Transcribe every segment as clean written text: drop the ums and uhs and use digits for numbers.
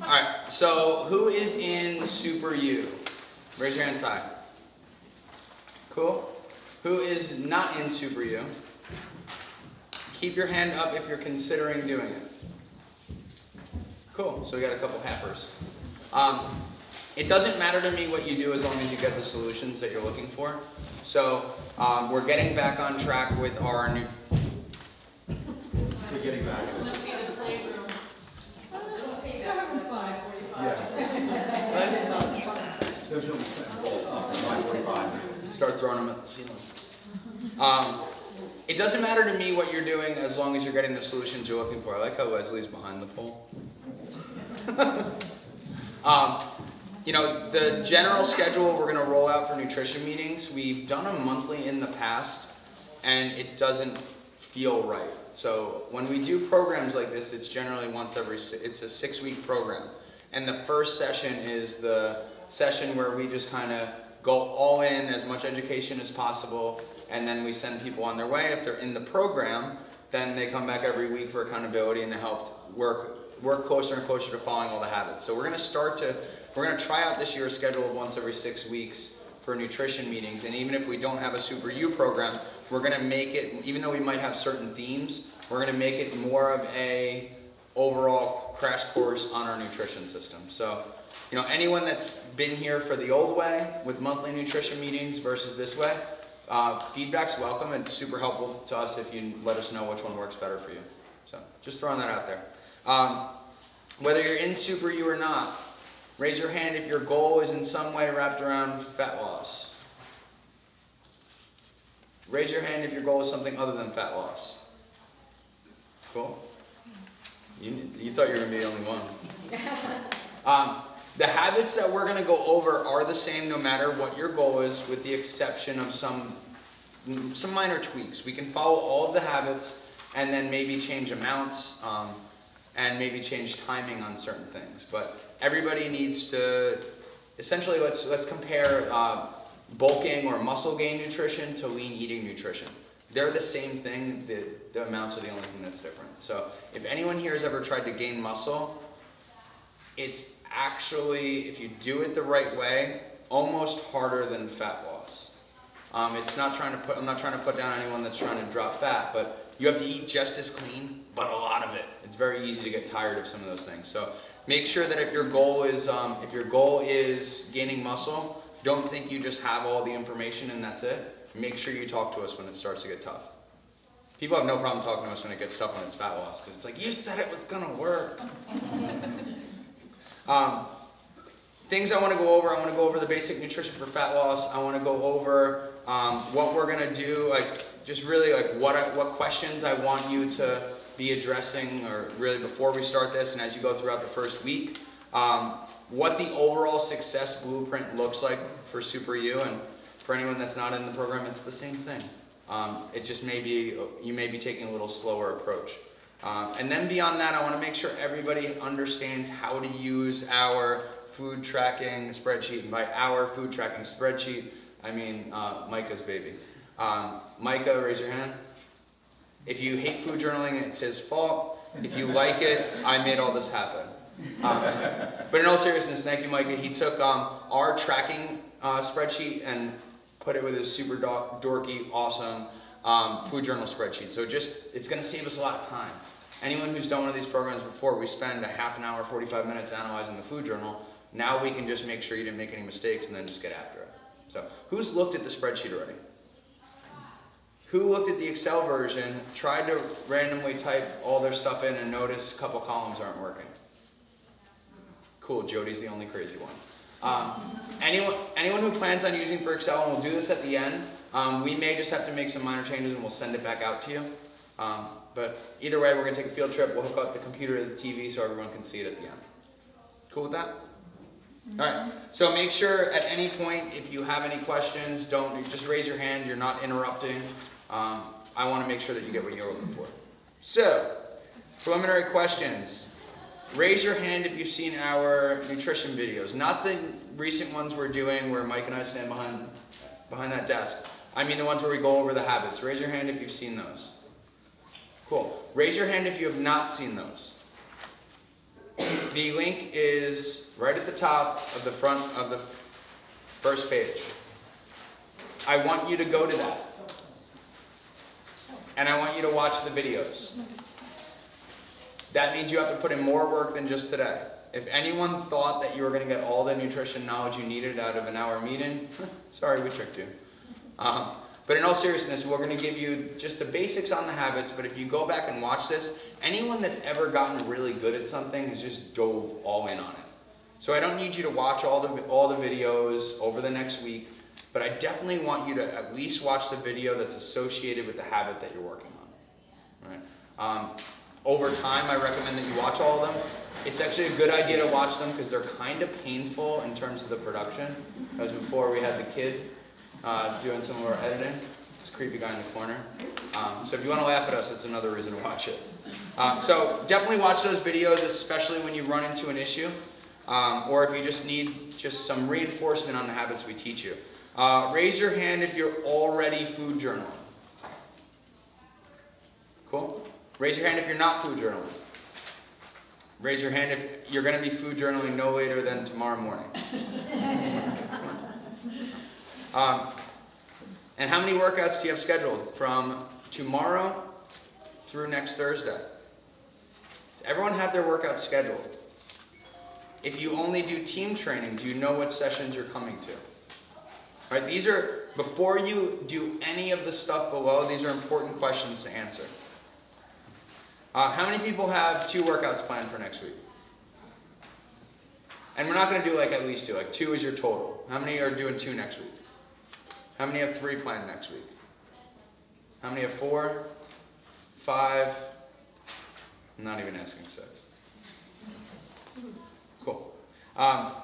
Alright, so who is in Super U? Raise your hands high. Cool. Who is not in Super U? Keep your hand up if you're considering doing it. Cool, so we got a couple halfers. It doesn't matter to me what you do as long as you get the solutions that you're looking for. So we're getting back on track with our new... We're getting back. Must be the playroom. There's no setting balls up at 5:45. Start throwing them at the ceiling. It doesn't matter to me what you're doing as long as you're getting the solutions you're looking for. I like how Leslie's behind the pole. You know, the general schedule we're going to roll out for nutrition meetings, we've done them monthly in the past, and it doesn't feel right. So when we do programs like this, it's generally it's a 6-week program. And the first session is the session where we just kind of go all in, as much education as possible, and then we send people on their way. If they're in the program, then they come back every week for accountability and to help work closer and closer to following all the habits. So we're going to try out this year a schedule of once every 6 weeks for nutrition meetings. And even if we don't have a Super U program, we're going to make it, even though we might have certain themes, we're going to make it more of a overall crash course on our nutrition system. So, you know, anyone that's been here for the old way with monthly nutrition meetings versus this way, feedback's welcome and super helpful to us if you let us know which one works better for you. So just throwing that out there. Whether you're in Super U or not, raise your hand if your goal is in some way wrapped around fat loss. Raise your hand if your goal is something other than fat loss. Cool. You thought you were going to be the only one. The habits that we're going to go over are the same no matter what your goal is, with the exception of some minor tweaks. We can follow all of the habits and then maybe change amounts and maybe change timing on certain things. But everybody needs to, essentially, let's compare bulking or muscle gain nutrition to lean eating nutrition. They're the same thing, the amounts are the only thing that's different. So if anyone here has ever tried to gain muscle, it's actually, if you do it the right way, almost harder than fat loss. I'm not trying to put down anyone that's trying to drop fat, but you have to eat just as clean, but a lot of it. It's very easy to get tired of some of those things. So make sure that if your goal is gaining muscle, don't think you just have all the information and that's it. Make sure you talk to us when it starts to get tough. People have no problem talking to us when it gets tough when it's fat loss, because it's like, you said it was gonna work. Things I want to go over, the basic nutrition for fat loss. I want to go over what we're going to do, what questions I want you to be addressing, or really before we start this and as you go throughout the first week. What the overall success blueprint looks like for Super U, and for anyone that's not in the program, it's the same thing. It just you may be taking a little slower approach. And then beyond that, I want to make sure everybody understands how to use our food tracking spreadsheet. And by our food tracking spreadsheet, I mean Micah's baby. Micah, raise your hand. If you hate food journaling, it's his fault. If you like it, I made all this happen. But in all seriousness, thank you, Micah. He took our tracking spreadsheet and put it with his super dorky, awesome food journal spreadsheet. So it's going to save us a lot of time. Anyone who's done one of these programs before, we spend a half an hour, 45 minutes analyzing the food journal. Now we can just make sure you didn't make any mistakes and then just get after it. So who's looked at the spreadsheet already? Who looked at the Excel version, tried to randomly type all their stuff in and notice a couple columns aren't working? Cool, Jody's the only crazy one. Anyone who plans on using for Excel, and we'll do this at the end, we may just have to make some minor changes and we'll send it back out to you. But either way, we're going to take a field trip. We'll hook up the computer to the TV so everyone can see it at the end. Cool with that? All right. So make sure at any point, if you have any questions, just raise your hand. You're not interrupting. I want to make sure that you get what you're looking for. So, preliminary questions. Raise your hand if you've seen our nutrition videos. Not the recent ones we're doing where Mike and I stand behind that desk. I mean the ones where we go over the habits. Raise your hand if you've seen those. Cool. Raise your hand if you have not seen those. The link is right at the top of the front of the first page. I want you to go to that. And I want you to watch the videos. That means you have to put in more work than just today. If anyone thought that you were going to get all the nutrition knowledge you needed out of an hour meeting, sorry, we tricked you. But in all seriousness, we're going to give you just the basics on the habits, but if you go back and watch this, anyone that's ever gotten really good at something has just dove all in on it. So I don't need you to watch all the videos over the next week, but I definitely want you to at least watch the video that's associated with the habit that you're working on. Right? Over time, I recommend that you watch all of them. It's actually a good idea to watch them because they're kind of painful in terms of the production. As before, we had the kid doing some of our editing. It's a creepy guy in the corner. So if you want to laugh at us, it's another reason to watch it. So definitely watch those videos, especially when you run into an issue, or if you just need just some reinforcement on the habits we teach you. Raise your hand if you're already food journaling. Cool? Raise your hand if you're not food journaling. Raise your hand if you're going to be food journaling no later than tomorrow morning. And how many workouts do you have scheduled from tomorrow through next Thursday? Everyone have their workouts scheduled. If you only do team training, do you know what sessions you're coming to? All right, these are, before you do any of the stuff below, these are important questions to answer. How many people have 2 workouts planned for next week? And we're not going to do like at least 2, like 2 is your total. How many are doing 2 next week? How many have 3 planned next week? How many have 4? 5? I'm not even asking 6. Cool.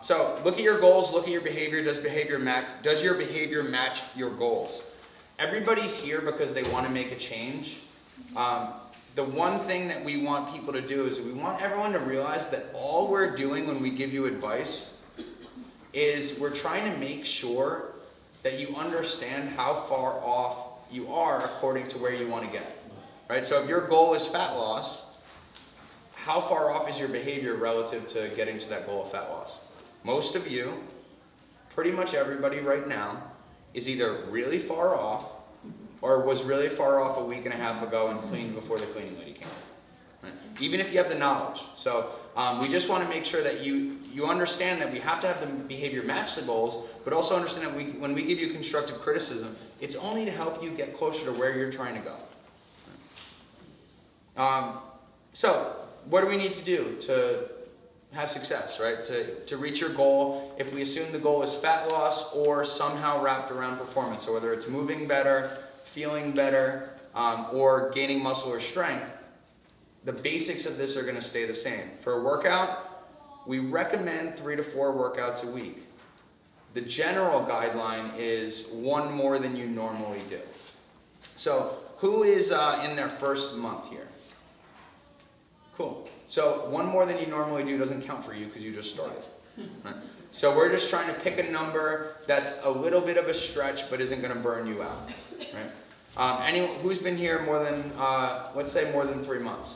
So look at your goals, look at your behavior. Does your behavior match your goals? Everybody's here because they want to make a change. The one thing that we want people to do is we want everyone to realize that all we're doing when we give you advice is we're trying to make sure that you understand how far off you are according to where you want to get. Right? So if your goal is fat loss, how far off is your behavior relative to getting to that goal of fat loss? Most of you, pretty much everybody right now, is either really far off or was really far off a week and a half ago and cleaned before the cleaning lady came. Right? Even if you have the knowledge. So we just want to make sure that you understand that we have to have the behavior match the goals, but also understand that when we give you constructive criticism, it's only to help you get closer to where you're trying to go. So what do we need to do to have success, right? To reach your goal, if we assume the goal is fat loss or somehow wrapped around performance, so whether it's moving better, feeling better, or gaining muscle or strength, the basics of this are going to stay the same. For a workout, we recommend 3 to 4 workouts a week. The general guideline is 1 more than you normally do. So who is in their first month here? Cool. So 1 more than you normally do doesn't count for you because you just started. Right? So we're just trying to pick a number that's a little bit of a stretch but isn't going to burn you out. Right? Anyone who's been here more than, let's say more than 3 months?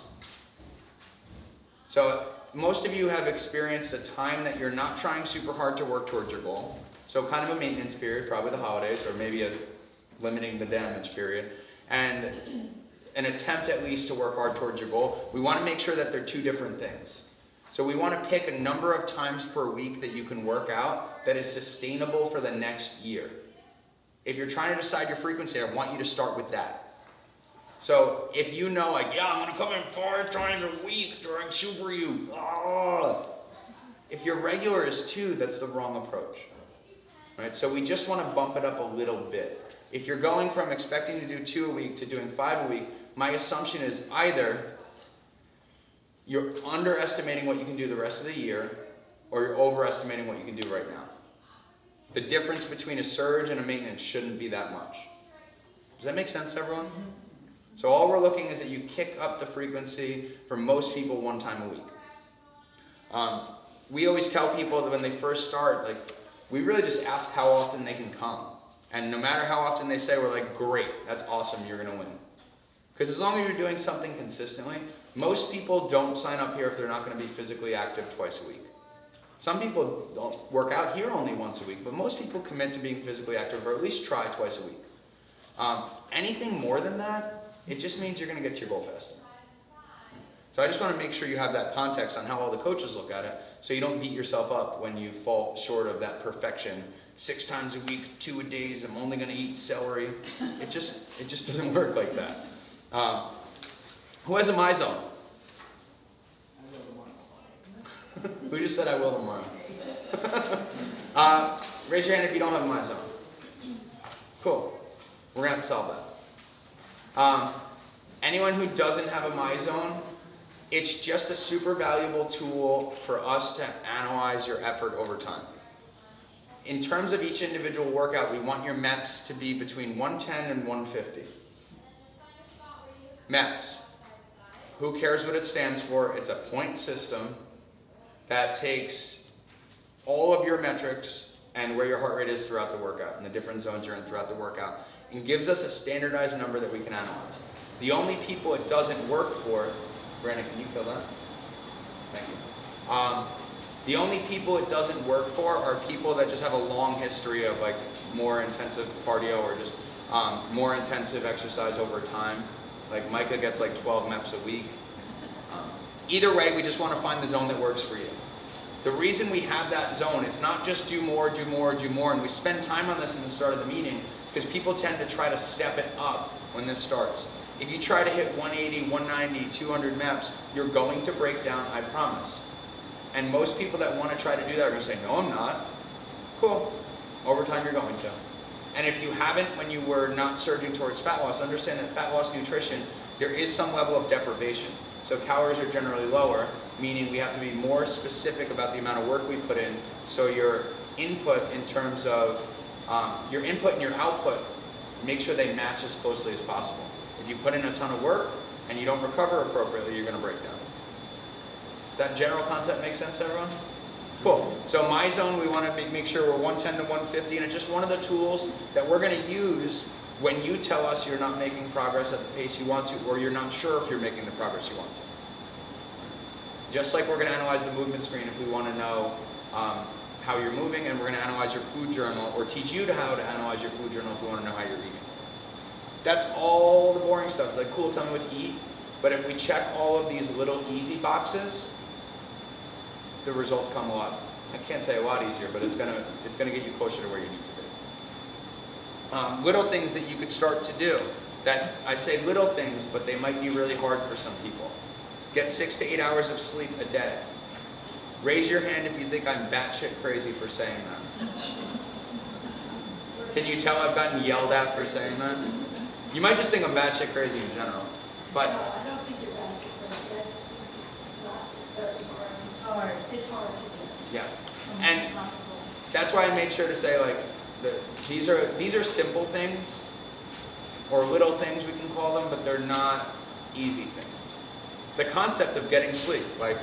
So most of you have experienced a time that you're not trying super hard to work towards your goal. So kind of a maintenance period, probably the holidays, or maybe a limiting the damage period. And an attempt at least to work hard towards your goal. We want to make sure that they're 2 different things. So we want to pick a number of times per week that you can work out that is sustainable for the next year. If you're trying to decide your frequency, I want you to start with that. So if you know, like, yeah, I'm going to come in 5 times a week during Super U. Oh. If your regular is 2, that's the wrong approach. Right? So we just want to bump it up a little bit. If you're going from expecting to do 2 a week to doing 5 a week, my assumption is either you're underestimating what you can do the rest of the year, or you're overestimating what you can do right now. The difference between a surge and a maintenance shouldn't be that much. Does that make sense, everyone? So all we're looking is that you kick up the frequency for most people 1 time a week. We always tell people that when they first start, like, we really just ask how often they can come. And no matter how often they say, we're like, great, that's awesome, you're going to win. Because as long as you're doing something consistently, Most people don't sign up here if they're not going to be physically active twice a week. Some people don't work out here only once a week, but most people commit to being physically active or at least try twice a week. Anything more than that, it just means you're going to get to your goal faster. So I just want to make sure you have that context on how all the coaches look at it, so you don't beat yourself up when you fall short of that perfection. 6 times a week, 2 a days, I'm only going to eat celery. It just doesn't work like that. Who has a My Zone? Who just said I will tomorrow? Raise your hand if you don't have a My Zone. Cool. We're going to have to solve that. Anyone who doesn't have a My Zone, it's just a super valuable tool for us to analyze your effort over time. In terms of each individual workout, we want your MEPS to be between 110 and 150. MEPS. Who cares what it stands for? It's a point system that takes all of your metrics and where your heart rate is throughout the workout and the different zones you're in throughout the workout and gives us a standardized number that we can analyze. The only people it doesn't work for, Brandon, can you kill that? Thank you. The only people it doesn't work for are people that just have a long history of like more intensive cardio or just more intensive exercise over time. Like Micah gets like 12 MEPs a week. Either way, we just want to find the zone that works for you. The reason we have that zone, it's not just do more, do more, do more, and we spend time on this in the start of the meeting because people tend to try to step it up when this starts. If you try to hit 180, 190, 200 MEPs, you're going to break down, I promise. And most people that want to try to do that are going to say, no, I'm not. Cool. Over time, you're going to. And if you haven't, when you were not surging towards fat loss, understand that fat loss nutrition, there is some level of deprivation. So calories are generally lower, meaning we have to be more specific about the amount of work we put in. So your input in terms of your input and your output, make sure they match as closely as possible. If you put in a ton of work and you don't recover appropriately, you're going to break down. Does that general concept make sense to everyone? Cool. So My Zone, we want to make sure we're 110 to 150, and it's just one of the tools that we're going to use when you tell us you're not making progress at the pace you want to, or you're not sure if you're making the progress you want to. Just like we're going to analyze the movement screen if we want to know how you're moving, and we're going to analyze your food journal, or teach you how to analyze your food journal if we want to know how you're eating. That's all the boring stuff. Like, cool, tell me what to eat. But if we check all of these little easy boxes, the results come a lot. I can't say a lot easier, but it's gonna get you closer to where you need to be. Little things that you could start to do. That I say little things, but they might be really hard for some people. Get 6 to 8 hours of sleep a day. Raise your hand if you think I'm batshit crazy for saying that. Can you tell I've gotten yelled at for saying that? You might just think I'm batshit crazy in general, but. I don't think you're batshit crazy. It's hard. It's hard to do. Yeah, and that's why I made sure to say like, these are simple things, or little things we can call them, but they're not easy things. The concept of getting sleep, like,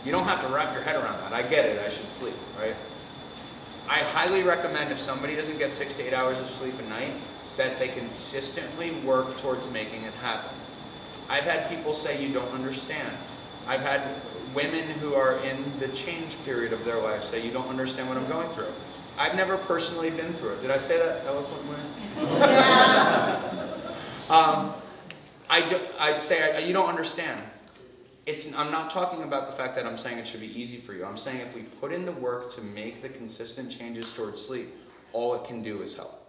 you don't have to wrap your head around that. I get it, I should sleep, right? I highly recommend if somebody doesn't get 6 to 8 hours of sleep a night, that they consistently work towards making it happen. I've had people say you don't understand. I've had women who are in the change period of their life say you don't understand what I'm going through. I've never personally been through it. Did I say that eloquently? Yeah. I'd say you don't understand. I'm not talking about the fact that I'm saying it should be easy for you. I'm saying if we put in the work to make the consistent changes towards sleep, all it can do is help.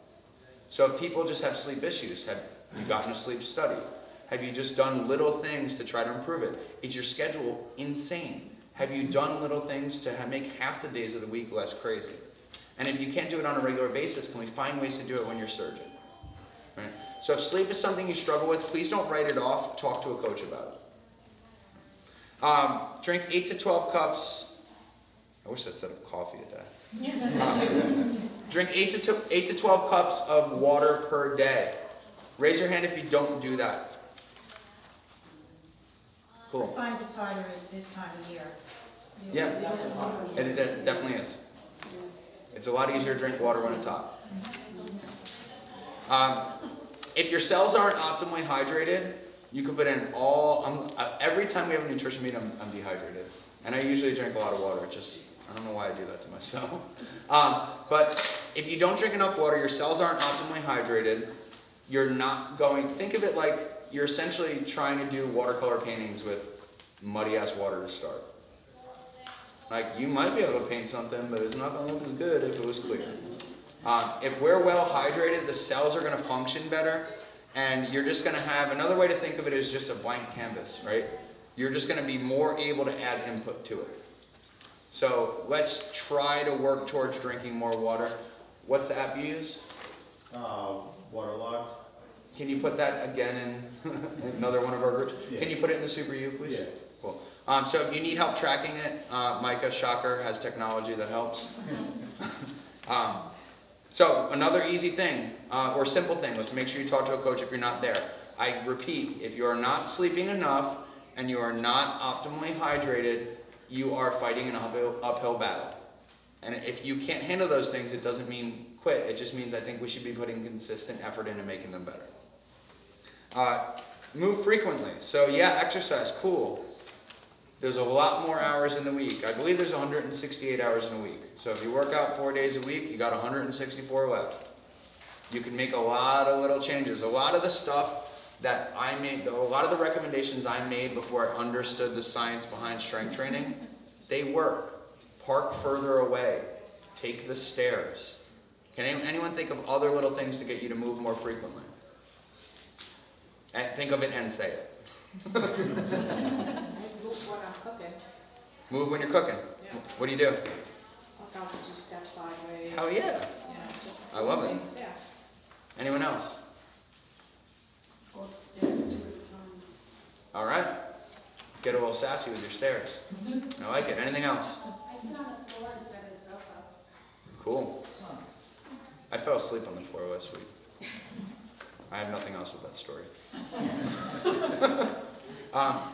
So if people just have sleep issues, have you gotten a sleep study? Have you just done little things to try to improve it? Is your schedule insane? Have you done little things to make half the days of the week less crazy? And if you can't do it on a regular basis, can we find ways to do it when you're surging? Right? So if sleep is something you struggle with, please don't write it off. Talk to a coach about it. Drink 8 to 12 cups. I wish that said of coffee today. Drink 8 to 12 cups of water per day. Raise your hand if you don't do that. Cool. I find it's harder at this time of year. Yeah, it definitely is. It's a lot easier to drink water when it's hot. If your cells aren't optimally hydrated, You can put in every time we have a nutrition meeting, I'm dehydrated. And I usually drink a lot of water, I don't know why I do that to myself. But if you don't drink enough water, your cells aren't optimally hydrated. You're not think of it like you're essentially trying to do watercolor paintings with muddy ass water to start. Like, you might be able to paint something, but it's not gonna look as good if it was clear. If we're well hydrated, the cells are gonna function better, and you're just gonna have, another way to think of it is just a blank canvas, right? You're just gonna be more able to add input to it. So let's try to work towards drinking more water. What's the app you use? Waterlogged. Can you put that again in another one of our groups? Yeah. Can you put it in the Super U, please? Yeah. Cool. So if you need help tracking it, Micah, shocker, has technology that helps. So another easy thing, or simple thing, let's make sure you talk to a coach if you're not there. I repeat, if you are not sleeping enough and you are not optimally hydrated, you are fighting an uphill battle. And if you can't handle those things, it doesn't mean quit. It just means I think we should be putting consistent effort into making them better. Move frequently. So yeah, exercise, cool. There's a lot more hours in the week. I believe there's 168 hours in a week. So if you work out 4 days a week, you got 164 left. You can make a lot of little changes. A lot of the stuff that I made, a lot of the recommendations I made before I understood the science behind strength training, they work. Park further away. Take the stairs. Can anyone think of other little things to get you to move more frequently? And think of it and say it. Move when I'm cooking. Move when you're cooking. Yeah. What do you do? Walk out 2 steps sideways. Hell yeah. You know, just I love it. things, yeah. Anyone else? Go upstairs 2 at a time. All right. Get a little sassy with your stairs. I like it. Anything else? I sit on the floor instead of the sofa. Cool. I fell asleep on the floor last week. I have nothing else with that story.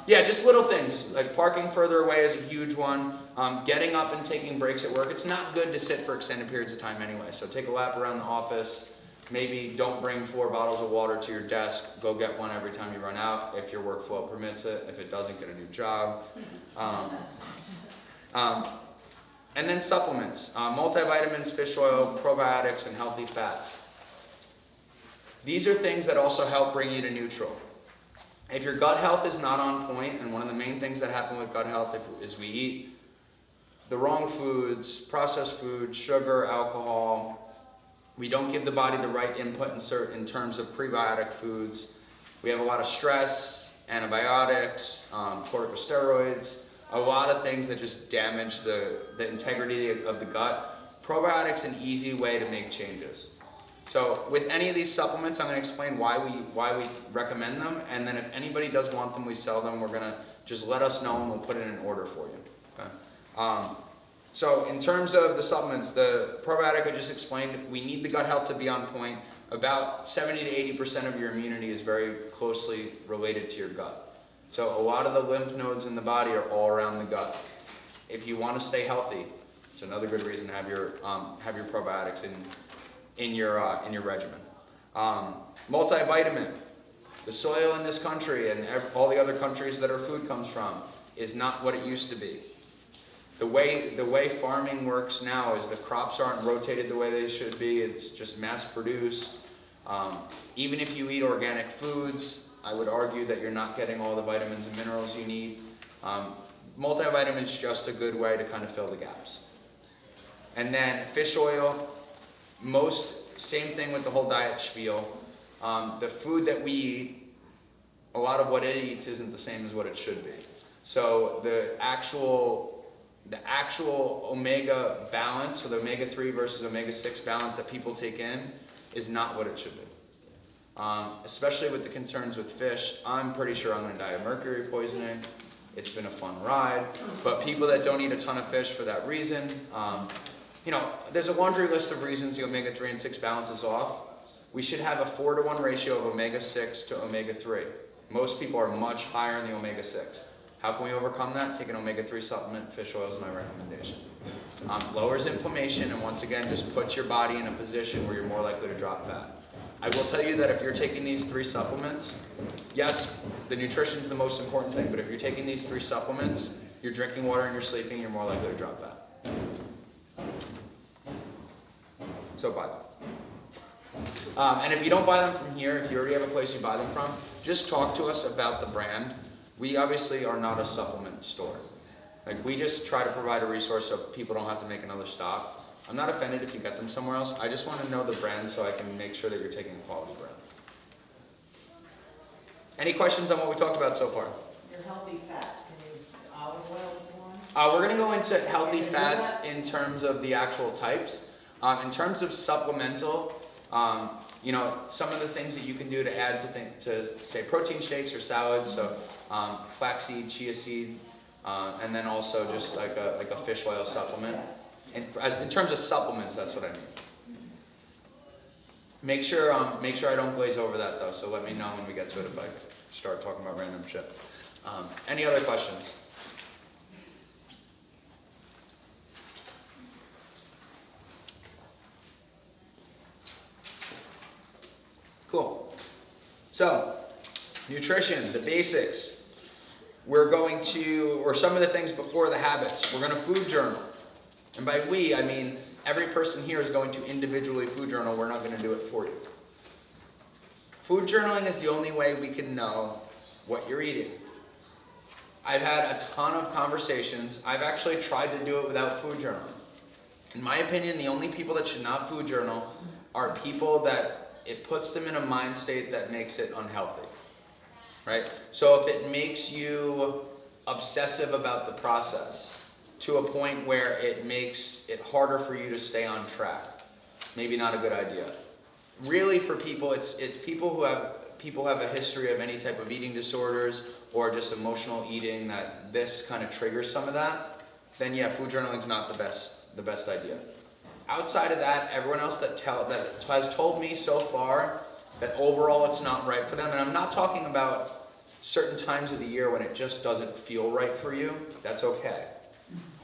Yeah, just little things, like parking further away is a huge one. Getting up and taking breaks at work. It's not good to sit for extended periods of time anyway, so take a lap around the office. Maybe don't bring 4 bottles of water to your desk. Go get one every time you run out, if your workflow permits it. If it doesn't, get a new job. And then supplements. Multivitamins, fish oil, probiotics, and healthy fats. These are things that also help bring you to neutral. If your gut health is not on point, and one of the main things that happen with gut health is we eat the wrong foods, processed food, sugar, alcohol. We don't give the body the right input in terms of prebiotic foods. We have a lot of stress, antibiotics, corticosteroids, a lot of things that just damage the integrity of the gut. Probiotics an easy way to make changes. So with any of these supplements, I'm going to explain why we recommend them, and then if anybody does want them, we sell them. We're going to just let us know and we'll put it in order for you. Okay? So in terms of the supplements, the probiotic I just explained, we need the gut health to be on point. About 70 to 80% of your immunity is very closely related to your gut. So a lot of the lymph nodes in the body are all around the gut. If you want to stay healthy, it's another good reason to have your probiotics in your regimen. Multivitamin. The soil in this country and all the other countries that our food comes from is not what it used to be. The way farming works now is the crops aren't rotated the way they should be. It's just mass produced. Even if you eat organic foods, I would argue that you're not getting all the vitamins and minerals you need. Multivitamin is just a good way to kind of fill the gaps. And then fish oil, same thing with the whole diet spiel. The food that we eat, a lot of what it eats isn't the same as what it should be. So the actual omega balance, so the omega-3 versus omega-6 balance that people take in is not what it should be. Especially with the concerns with fish, I'm pretty sure I'm going to die of mercury poisoning. It's been a fun ride, but people that don't eat a ton of fish for that reason, there's a laundry list of reasons the omega-3 and 6 balance is off. We should have a 4-to-1 ratio of omega-6 to omega-3. Most people are much higher in the omega-6. How can we overcome that? Take an omega-3 supplement. Fish oil is my recommendation. Lowers inflammation, and once again, just puts your body in a position where you're more likely to drop fat. I will tell you that if you're taking these 3 supplements, yes, the nutrition's the most important thing, but if you're taking these 3 supplements, you're drinking water and you're sleeping, you're more likely to drop fat. So buy them. And if you don't buy them from here, if you already have a place you buy them from, just talk to us about the brand. We obviously are not a supplement store. Like, we just try to provide a resource so people don't have to make another stop. I'm not offended if you get them somewhere else. I just want to know the brand so I can make sure that you're taking a quality brand. Any questions on what we talked about so far? Your healthy fats, can you, olive oil is one? We're going to go into healthy fats in terms of the actual types. In terms of supplemental, you know, some of the things that you can do to add to say protein shakes or salads, so flaxseed, chia seed, and then also just like a fish oil supplement. And in terms of supplements, that's what I mean. Make sure I don't glaze over that though. So let me know when we get to it if I start talking about random shit. Any other questions? Cool. So, nutrition, the basics. We're going to, or some of the things before the habits. We're going to food journal. And by we, I mean every person here is going to individually food journal. We're not going to do it for you. Food journaling is the only way we can know what you're eating. I've had a ton of conversations. I've actually tried to do it without food journaling. In my opinion, the only people that should not food journal are people that it puts them in a mind state that makes it unhealthy, right? So if it makes you obsessive about the process to a point where it makes it harder for you to stay on track, maybe not a good idea. Really, for people, it's people who have a history of any type of eating disorders or just emotional eating that this kind of triggers some of that. Then yeah, food journaling is not the best idea. Outside of that, everyone else that has told me so far that overall it's not right for them, and I'm not talking about certain times of the year when it just doesn't feel right for you. That's okay.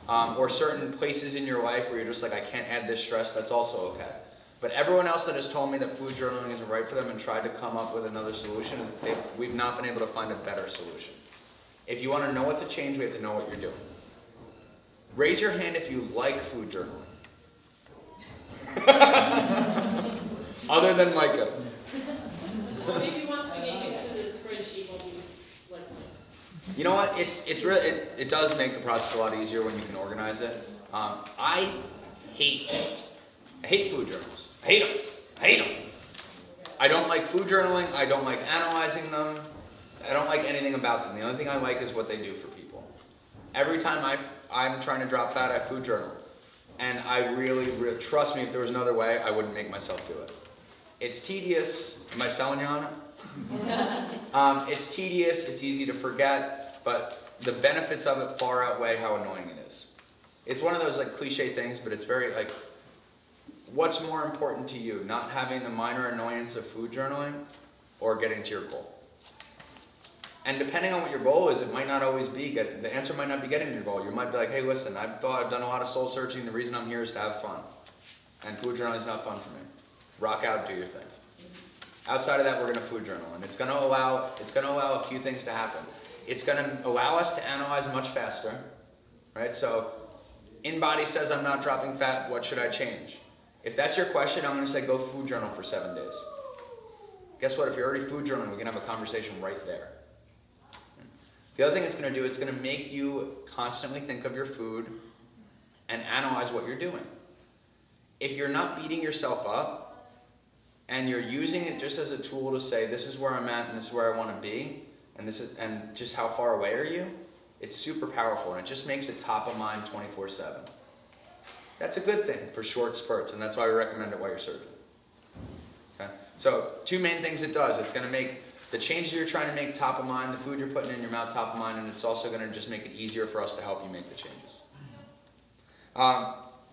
Or certain places in your life where you're just like, I can't add this stress. That's also okay. But everyone else that has told me that food journaling isn't right for them and tried to come up with another solution, we've not been able to find a better solution. If you want to know what to change, we have to know what you're doing. Raise your hand if you like food journaling. Other than Micah. Maybe once we get used to this spreadsheet, we'll be like. You know what? It's really it does make the process a lot easier when you can organize it. I hate food journals. I hate them. I don't like food journaling. I don't like analyzing them. I don't like anything about them. The only thing I like is what they do for people. Every time I'm trying to drop fat, I food journal. And I really, trust me, if there was another way, I wouldn't make myself do it. It's tedious. Am I selling you on it? It's tedious, it's easy to forget, but the benefits of it far outweigh how annoying it is. It's one of those like cliche things, but it's very like, what's more important to you? Not having the minor annoyance of food journaling or getting to your goal? And depending on what your goal is, it might not always be, the answer might not be getting your goal. You might be like, hey, listen, I've done a lot of soul searching. The reason I'm here is to have fun. And food journaling is not fun for me. Rock out, do your thing. Outside of that, we're going to food journal. And it's going to allow a few things to happen. It's going to allow us to analyze much faster, right? So, InBody says I'm not dropping fat, what should I change? If that's your question, I'm going to say go food journal for 7 days. Guess what? If you're already food journaling, we can have a conversation right there. The other thing it's going to do, it's going to make you constantly think of your food and analyze what you're doing. If you're not beating yourself up and you're using it just as a tool to say, this is where I'm at and this is where I want to be, and just how far away are you, it's super powerful and it just makes it top of mind 24/7. That's a good thing for short spurts, and that's why we recommend it while you're surging. Okay? So 2 main things it does. It's going to make the changes you're trying to make top of mind, the food you're putting in your mouth top of mind, and it's also going to just make it easier for us to help you make the changes.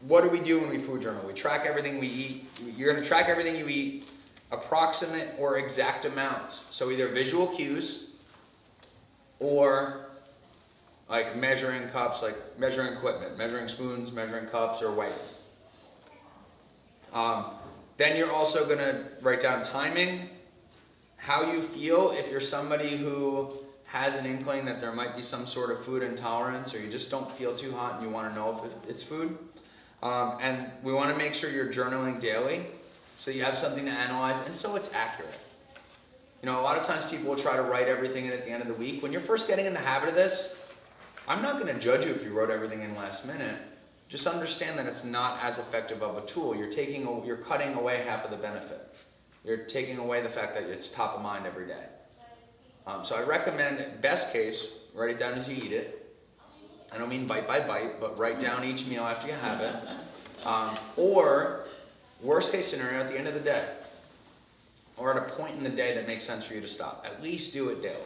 What do we do when we food journal? We track everything we eat. You're going to track everything you eat, approximate or exact amounts. So either visual cues or like measuring cups, like measuring equipment, measuring spoons, measuring cups, or weight. Then you're also gonna write down timing, how you feel if you're somebody who has an inkling that there might be some sort of food intolerance, or you just don't feel too hot and you wanna know if it's food. And we wanna make sure you're journaling daily, so you have something to analyze, and so it's accurate. You know, a lot of times people will try to write everything in at the end of the week. When you're first getting in the habit of this, I'm not gonna judge you if you wrote everything in last minute. Just understand that it's not as effective of a tool. You're cutting away half of the benefit. You're taking away the fact that it's top of mind every day. So I recommend, best case, write it down as you eat it. I don't mean bite by bite, but write down each meal after you have it. Or, worst case scenario, at the end of the day. Or at a point in the day that makes sense for you to stop. At least do it daily.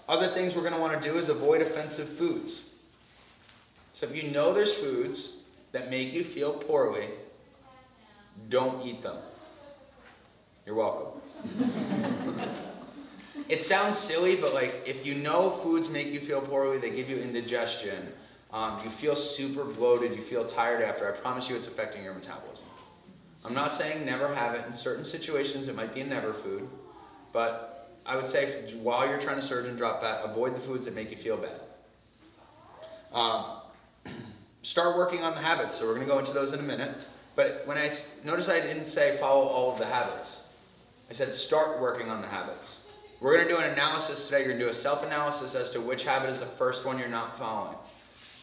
Other things we're going to want to do is avoid offensive foods. So if you know there's foods that make you feel poorly, don't eat them. You're welcome. It sounds silly, but like if you know foods make you feel poorly, they give you indigestion, you feel super bloated, you feel tired after, I promise you it's affecting your metabolism. I'm not saying never have it. In certain situations it might be a never food, but I would say while you're trying to surge and drop fat, avoid the foods that make you feel bad. Start working on the habits, so we're going to go into those in a minute. But notice I didn't say follow all of the habits. I said start working on the habits. We're going to do an analysis today. You're going to do a self-analysis as to which habit is the first one you're not following.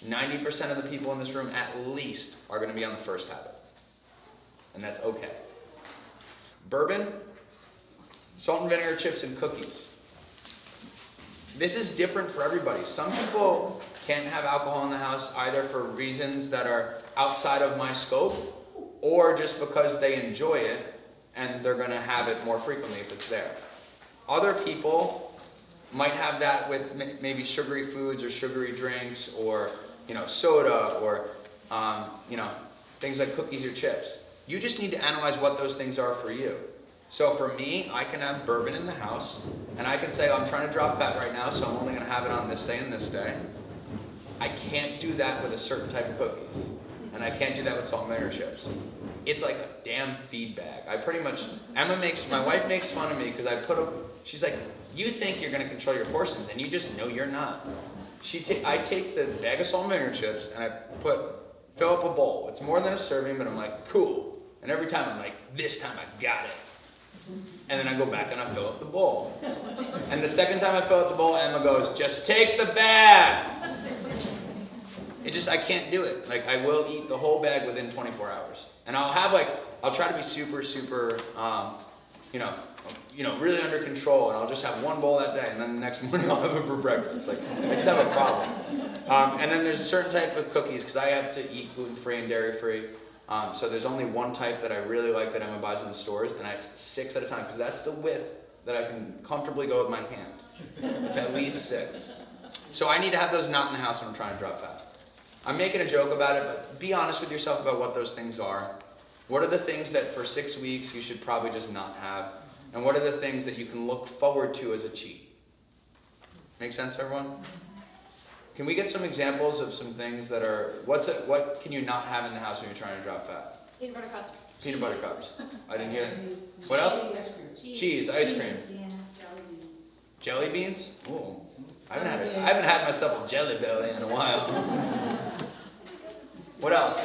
90% of the people in this room at least are going to be on the first habit. And that's okay. Bourbon, salt and vinegar chips, and cookies. This is different for everybody. Some people can't have alcohol in the house either for reasons that are outside of my scope, or just because they enjoy it and they're going to have it more frequently if it's there. Other people might have that with maybe sugary foods or sugary drinks, or soda, or things like cookies or chips. You just need to analyze what those things are for you. So for me, I can have bourbon in the house, and I can say, I'm trying to drop fat right now, so I'm only going to have it on this day and this day. I can't do that with a certain type of cookies, and I can't do that with salt and vinegar chips. It's like a damn feed bag. My wife makes fun of me because she's like, you think you're going to control your portions, and you just know you're not. I take the bag of salt and vinegar chips, and I fill up a bowl. It's more than a serving, but I'm like, cool. And every time I'm like, this time I got it. And then I go back and I fill up the bowl. And the second time I fill up the bowl, Emma goes, just take the bag. I can't do it. Like, I will eat the whole bag within 24 hours. And I'll try to be super, really under control, and I'll just have one bowl that day, and then the next morning I'll have it for breakfast. Like, I just have a problem. And then there's a certain type of cookies, because I have to eat gluten-free and dairy-free. So there's only one type that I really like that Emma buys in the stores, and it's 6 at a time, because that's the width that I can comfortably go with my hand. It's at least 6. So I need to have those not in the house when I'm trying to drop fat. I'm making a joke about it, but be honest with yourself about what those things are. What are the things that for 6 weeks you should probably just not have? And what are the things that you can look forward to as a cheat? Make sense, everyone? Can we get some examples of some things that are, what can you not have in the house when you're trying to drop fat? Peanut butter cups. Peanut butter cups. I didn't hear that. What else? Cheese, ice cream. Jelly beans? Ooh. I haven't had myself a jelly belly in a while. What else?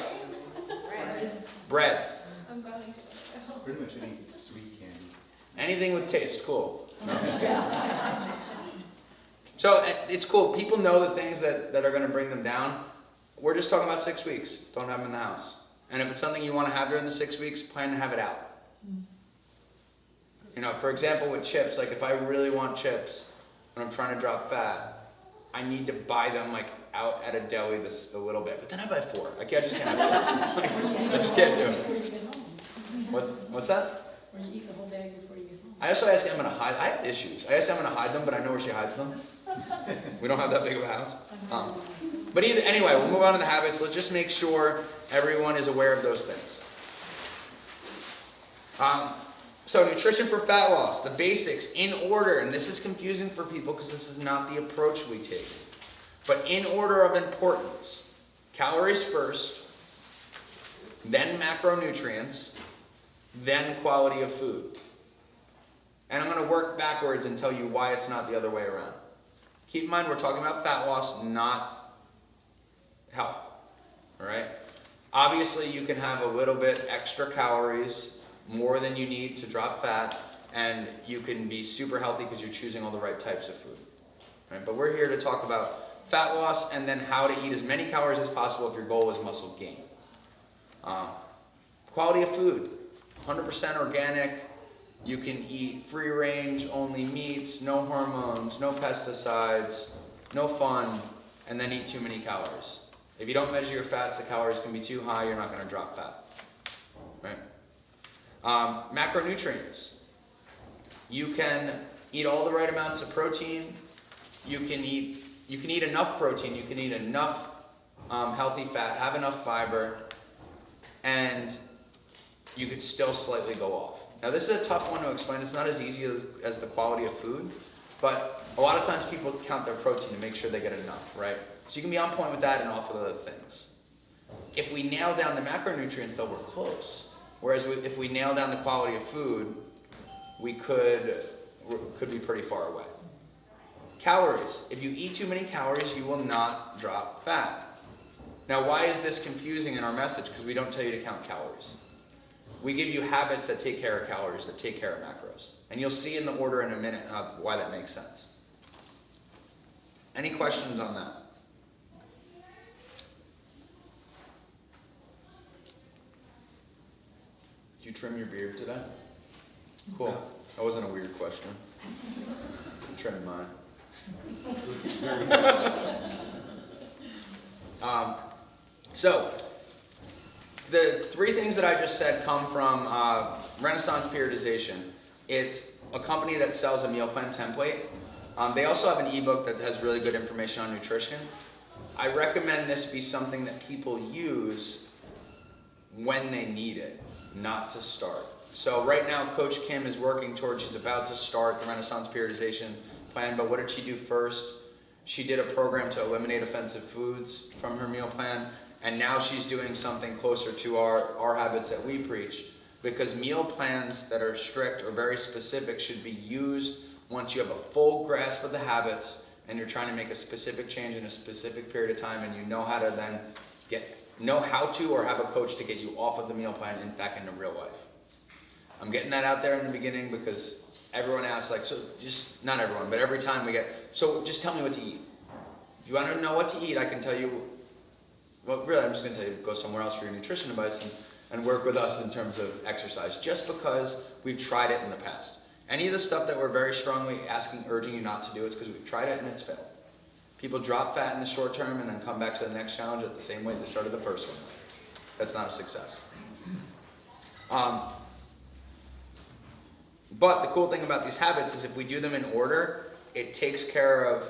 Bread. I'm going to. Pretty much any sweet candy. Anything with taste, cool. No, I'm just kidding. So it's cool. People know the things that are going to bring them down. We're just talking about 6 weeks. Don't have them in the house. And if it's something you want to have during the 6 weeks, plan to have it out. For example, with chips, like if I really want chips when I'm trying to drop fat, I need to buy them like out at a deli a little bit. But then I buy 4. I just can't have chips. I just can't do it. What's that? Or you eat the whole bag before you get home. I also ask Emma to hide. I have issues. I ask Emma to hide them, but I know where she hides them. We don't have that big of a house. But anyway, we'll move on to the habits. Let's just make sure everyone is aware of those things. So nutrition for fat loss, the basics, in order. And this is confusing for people because this is not the approach we take. But in order of importance. Calories first, then macronutrients, then quality of food. And I'm going to work backwards and tell you why it's not the other way around. Keep in mind, we're talking about fat loss, not health. All right? Obviously, you can have a little bit extra calories, more than you need to drop fat, and you can be super healthy because you're choosing all the right types of food. All right? But we're here to talk about fat loss and then how to eat as many calories as possible if your goal is muscle gain. Quality of food, 100% organic. You can eat free range, only meats, no hormones, no pesticides, no fun, and then eat too many calories. If you don't measure your fats, the calories can be too high, you're not going to drop fat. Right? Macronutrients. You can eat all the right amounts of protein. You can eat enough protein. You can eat enough healthy fat, have enough fiber, and you could still slightly go off. Now this is a tough one to explain. It's not as easy as the quality of food, but a lot of times people count their protein to make sure they get enough, right? So you can be on point with that and off with other things. If we nail down the macronutrients, though, we're close. Whereas if we nail down the quality of food, we could be pretty far away. Calories. If you eat too many calories, you will not drop fat. Now, why is this confusing in our message? Because we don't tell you to count calories. We give you habits that take care of calories, that take care of macros. And you'll see in the order in a minute why that makes sense. Any questions on that? Did you trim your beard today? Cool. That wasn't a weird question. I trimmed mine. So, the three things that I just said come from Renaissance Periodization. It's a company that sells a meal plan template. They also have an ebook that has really good information on nutrition. I recommend this be something that people use when they need it, not to start. So right now, Coach Kim is working towards, she's about to start the Renaissance Periodization plan, but what did she do first? She did a program to eliminate offensive foods from her meal plan, and now she's doing something closer to our habits that we preach, because meal plans that are strict or very specific should be used once you have a full grasp of the habits and you're trying to make a specific change in a specific period of time, and you know how to then know how to or have a coach to get you off of the meal plan and back into real life. I'm getting that out there in the beginning because everyone asks, like, so just, not everyone, but every time we get, so just tell me what to eat. If you want to know what to eat, I can tell you, well, really, I'm just going to tell you, go somewhere else for your nutrition advice and work with us in terms of exercise, just because we've tried it in the past. Any of the stuff that we're very strongly urging you not to do, it's because we've tried it and it's failed. People drop fat in the short term and then come back to the next challenge at the same weight they started the first one. That's not a success. But the cool thing about these habits is if we do them in order, it takes care of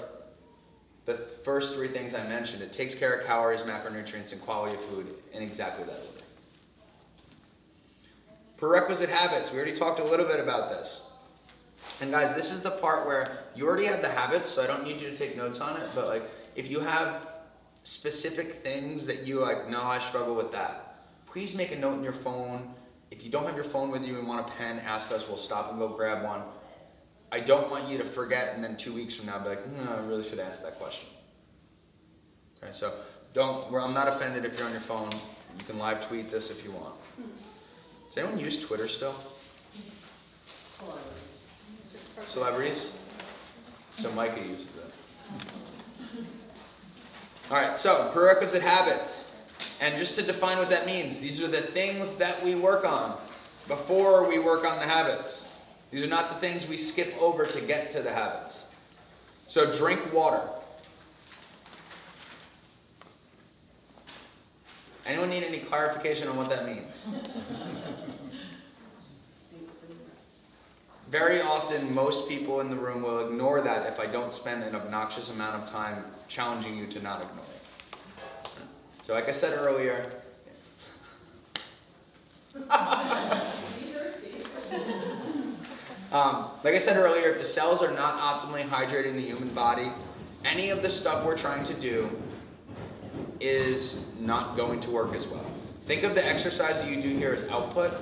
the first three things I mentioned. It takes care of calories, macronutrients, and quality of food in exactly that order. Prerequisite habits. We already talked a little bit about this. And guys, this is the part where you already have the habits, so I don't need you to take notes on it, but like, if you have specific things that you like, no, I struggle with that, please make a note in your phone. If you don't have your phone with you and want a pen, ask us, we'll stop and go grab one. I don't want you to forget and then 2 weeks from now be like, no, I really should ask that question. Okay, so I'm not offended if you're on your phone. You can live tweet this if you want. Does anyone use Twitter still? Celebrities? So Micah uses it. All right, so prerequisite habits. And just to define what that means, these are the things that we work on before we work on the habits. These are not the things we skip over to get to the habits. So drink water. Anyone need any clarification on what that means? Very often, most people in the room will ignore that if I don't spend an obnoxious amount of time challenging you to not ignore it. So like I said earlier, if the cells are not optimally hydrating the human body, any of the stuff we're trying to do is not going to work as well. Think of the exercise that you do here as output.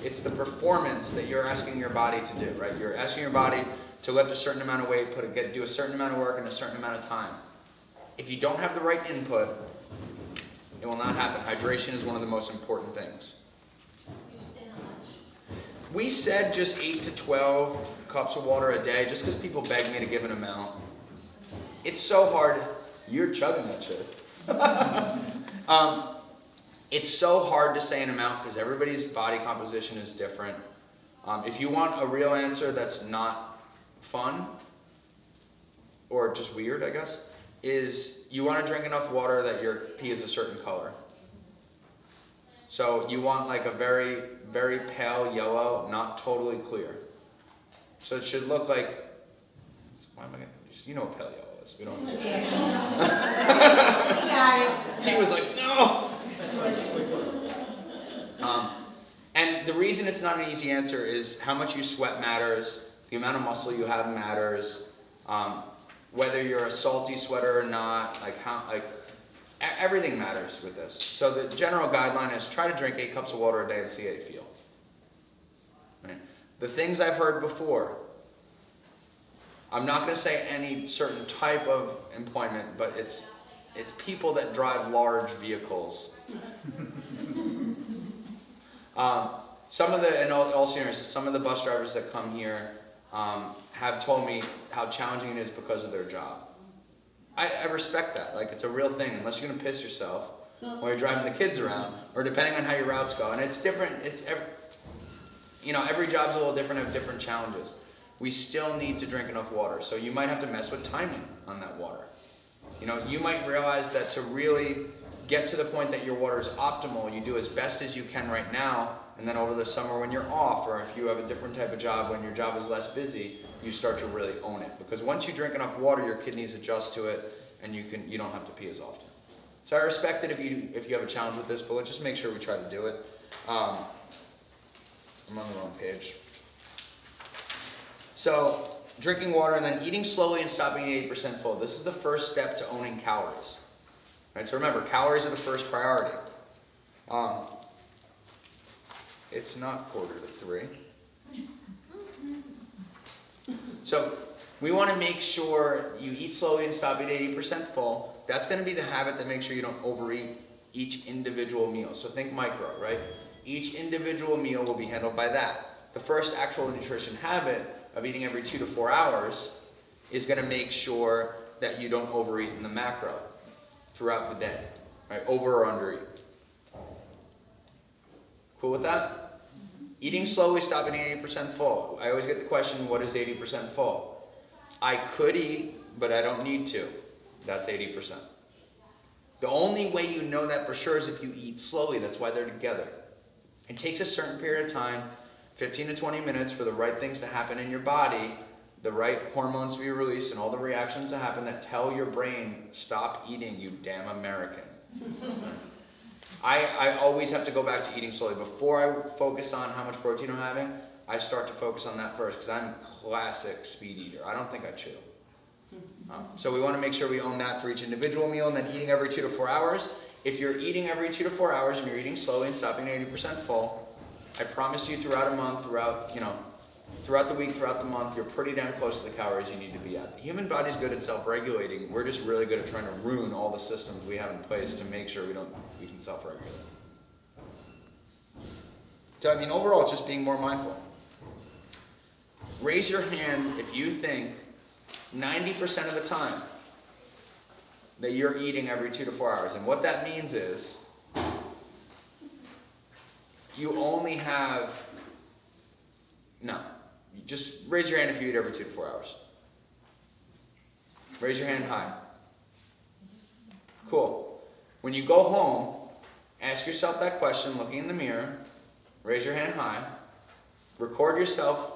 It's the performance that you're asking your body to do, right? You're asking your body to lift a certain amount of weight, do a certain amount of work in a certain amount of time. If you don't have the right input, it will not happen. Hydration is one of the most important things. We said just 8 to 12 cups of water a day, just because people beg me to give an amount. It's so hard. You're chugging that shit. It's so hard to say an amount because everybody's body composition is different. If you want a real answer that's not fun, or just weird, I guess, is you want to drink enough water that your pee is a certain color. So you want like a very, very pale yellow, not totally clear. So it should look like, why am I gonna, you know what pale yellow is. We don't. You got it. T was like, no! And the reason it's not an easy answer is how much you sweat matters, the amount of muscle you have matters, whether you're a salty sweater or not, everything matters with this. So the general guideline is try to drink 8 cups of water a day and see how you feel. Right? The things I've heard before, I'm not going to say any certain type of employment, but it's people that drive large vehicles. Some of the, in all seriousness, some of the bus drivers that come here have told me how challenging it is because of their job. I respect that. Like, it's a real thing, unless you're going to piss yourself while you're driving the kids around, or depending on how your routes go. And it's different. Every job's a little different, have different challenges. We still need to drink enough water. So you might have to mess with timing on that water. You might realize that to really get to the point that your water is optimal, you do as best as you can right now, and then over the summer when you're off, or if you have a different type of job when your job is less busy, you start to really own it. Because once you drink enough water, your kidneys adjust to it, and you don't have to pee as often. So I respect it if you have a challenge with this, but let's just make sure we try to do it. I'm on the wrong page. So, drinking water and then eating slowly and stopping at 80% full. This is the first step to owning calories. Right? So remember, calories are the first priority. It's not 2:45. So we want to make sure you eat slowly and stop at 80% full. That's going to be the habit that makes sure you don't overeat each individual meal. So think micro, right? Each individual meal will be handled by that. The first actual nutrition habit of eating every 2 to 4 hours is going to make sure that you don't overeat in the macro throughout the day, right? Over or under eat. Cool with that? Eating slowly, stopping at 80% full. I always get the question, what is 80% full? I could eat, but I don't need to. That's 80%. The only way you know that for sure is if you eat slowly. That's why they're together. It takes a certain period of time, 15 to 20 minutes, for the right things to happen in your body, the right hormones to be released, and all the reactions to happen that tell your brain, stop eating, you damn American. I always have to go back to eating slowly. Before I focus on how much protein I'm having, I start to focus on that first, because I'm a classic speed eater. I don't think I chew. So we want to make sure we own that for each individual meal, and then eating every 2 to 4 hours. If you're eating every 2 to 4 hours and you're eating slowly and stopping at 80% full, I promise you throughout a month, throughout the week, throughout the month, you're pretty damn close to the calories you need to be at. The human body's good at self-regulating. We're just really good at trying to ruin all the systems we have in place to make sure we can self-regulate. So overall, it's just being more mindful. Raise your hand if you think 90% of the time that you're eating every 2 to 4 hours. And what that means is you only have, just raise your hand if you eat every 2 to 4 hours. Raise your hand high. Cool. When you go home, ask yourself that question, looking in the mirror, raise your hand high, record yourself,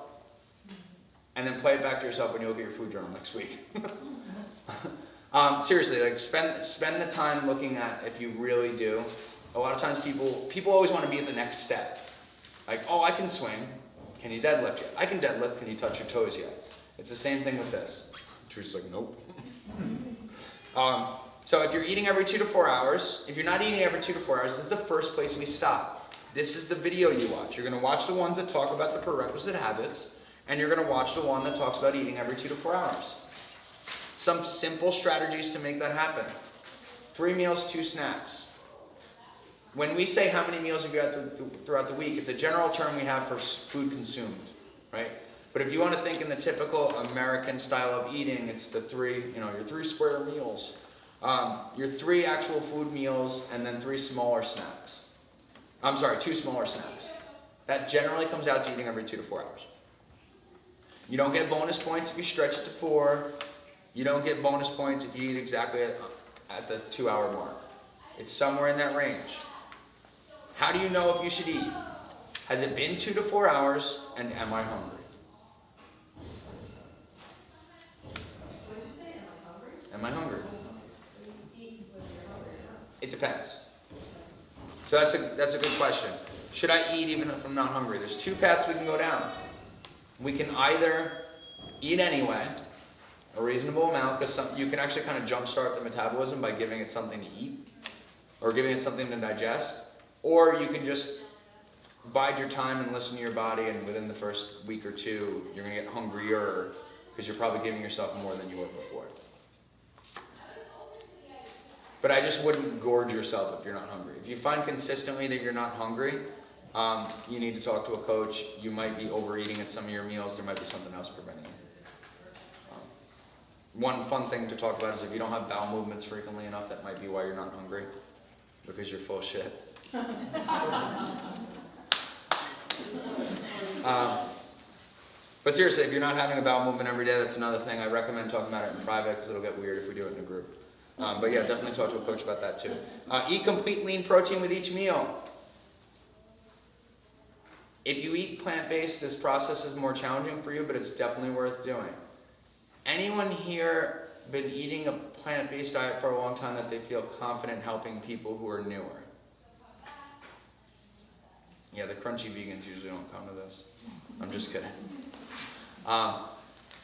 and then play it back to yourself when you look at your food journal next week. Seriously, spend the time looking at if you really do. A lot of times people always want to be at the next step. Like, oh, I can swing. Can you deadlift yet? I can deadlift. Can you touch your toes yet? It's the same thing with this. Truth's like, nope. So if you're eating every 2 to 4 hours, if you're not eating every 2 to 4 hours, this is the first place we stop. This is the video you watch. You're gonna watch the ones that talk about the prerequisite habits, and you're gonna watch the one that talks about eating every 2 to 4 hours. Some simple strategies to make that happen. 3 meals, 2 snacks. When we say how many meals you had throughout the week, it's a general term we have for food consumed, right? But if you want to think in the typical American style of eating, it's the 3, your 3 square meals. Your 3 actual food meals and then 3 smaller snacks. I'm sorry, 2 smaller snacks. That generally comes out to eating every 2 to 4 hours. You don't get bonus points if you stretch it to 4. You don't get bonus points if you eat exactly at the 2-hour mark. It's somewhere in that range. How do you know if you should eat? Has it been 2 to 4 hours, and am I hungry? Am I hungry? It depends. So that's a good question. Should I eat even if I'm not hungry? There's 2 paths we can go down. We can either eat anyway, a reasonable amount, because you can actually kind of jumpstart the metabolism by giving it something to eat, or giving it something to digest, or you can just bide your time and listen to your body, and within the first week or 2, you're going to get hungrier, because you're probably giving yourself more than you were before. But I just wouldn't gorge yourself if you're not hungry. If you find consistently that you're not hungry, you need to talk to a coach. You might be overeating at some of your meals. There might be something else preventing you. One fun thing to talk about is if you don't have bowel movements frequently enough, that might be why you're not hungry, because you're full of shit. But seriously, if you're not having a bowel movement every day, that's another thing. I recommend talking about it in private, because it'll get weird if we do it in a group. But yeah, definitely talk to a coach about that too. Eat complete lean protein with each meal. If you eat plant-based, this process is more challenging for you, but it's definitely worth doing. Anyone here been eating a plant-based diet for a long time that they feel confident helping people who are newer? Yeah, the crunchy vegans usually don't come to this. I'm just kidding.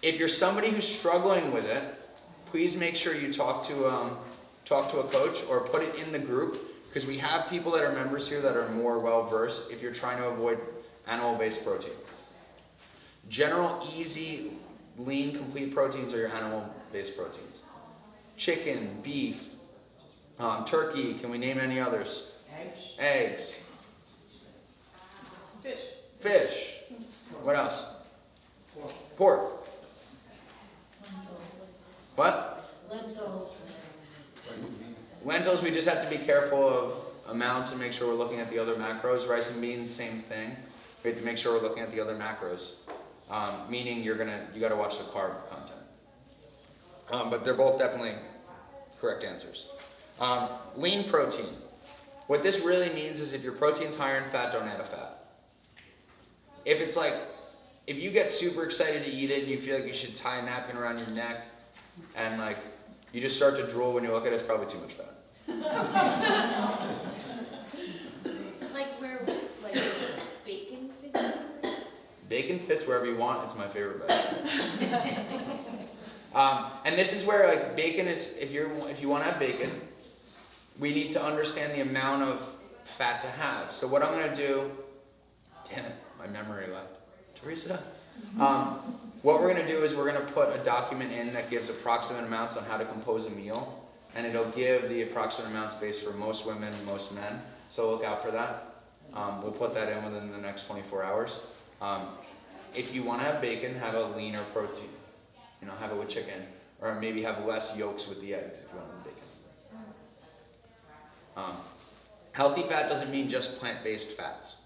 If you're somebody who's struggling with it, please make sure you talk to a coach or put it in the group, because we have people that are members here that are more well-versed if you're trying to avoid animal-based protein. General, easy, lean, complete proteins are your animal-based proteins. Chicken, beef, turkey, can we name any others? Eggs. Fish. What else? Pork. What? Lentils, we just have to be careful of amounts and make sure we're looking at the other macros. Rice and beans, same thing. We have to make sure we're looking at the other macros. Meaning you gotta watch the carb content. But they're both definitely correct answers. Lean protein. What this really means is if your protein's higher in fat, don't add a fat. If you get super excited to eat it and you feel like you should tie a napkin around your neck and you just start to drool when you look at it, it's probably too much fat. Where bacon fits in? Bacon fits wherever you want. It's my favorite vegetable. And this is where bacon is. If you want to have bacon, we need to understand the amount of fat to have. So what I'm going to do, damn it, my memory left. Teresa. What we're going to do is we're going to put a document in that gives approximate amounts on how to compose a meal, and it'll give the approximate amounts based for most women and most men. So look out for that. We'll put that in within the next 24 hours. If you want to have bacon, have a leaner protein. Have it with chicken, or maybe have less yolks with the eggs if you want bacon. Healthy fat doesn't mean just plant-based fats.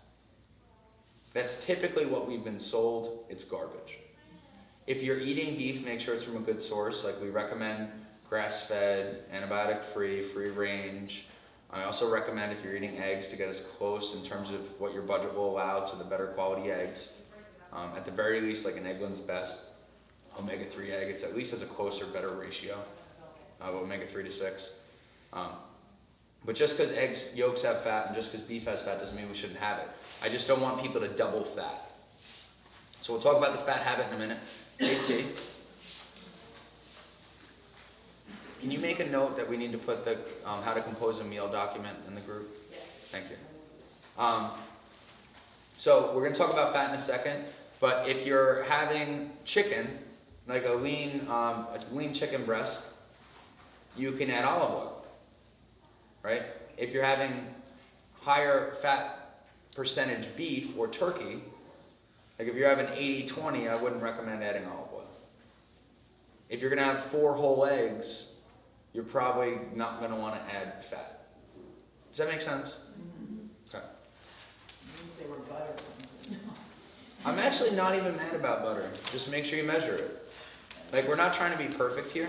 That's typically what we've been sold. It's garbage. If you're eating beef, make sure it's from a good source. We recommend grass-fed, antibiotic-free, free-range. I also recommend if you're eating eggs to get as close in terms of what your budget will allow to the better quality eggs. At the very least, an Eggland's Best omega-3 egg, it's at least has a closer, better ratio of omega-3 to 6. But just because eggs yolks have fat and just because beef has fat doesn't mean we shouldn't have it. I just don't want people to double fat. So we'll talk about the fat habit in a minute. JT. can you make a note that we need to put the how to compose a meal document in the group? Yes. Thank you. So we're going to talk about fat in a second, but if you're having chicken, like a lean chicken breast, you can add olive oil, right? If you're having higher fat percentage beef or turkey, like if you're having 80-20, I wouldn't recommend adding olive oil. If you're going to have 4 whole eggs, you're probably not going to want to add fat. Does that make sense? Okay. You didn't say we're butter. I'm actually not even mad about butter. Just make sure you measure it. Like, we're not trying to be perfect here.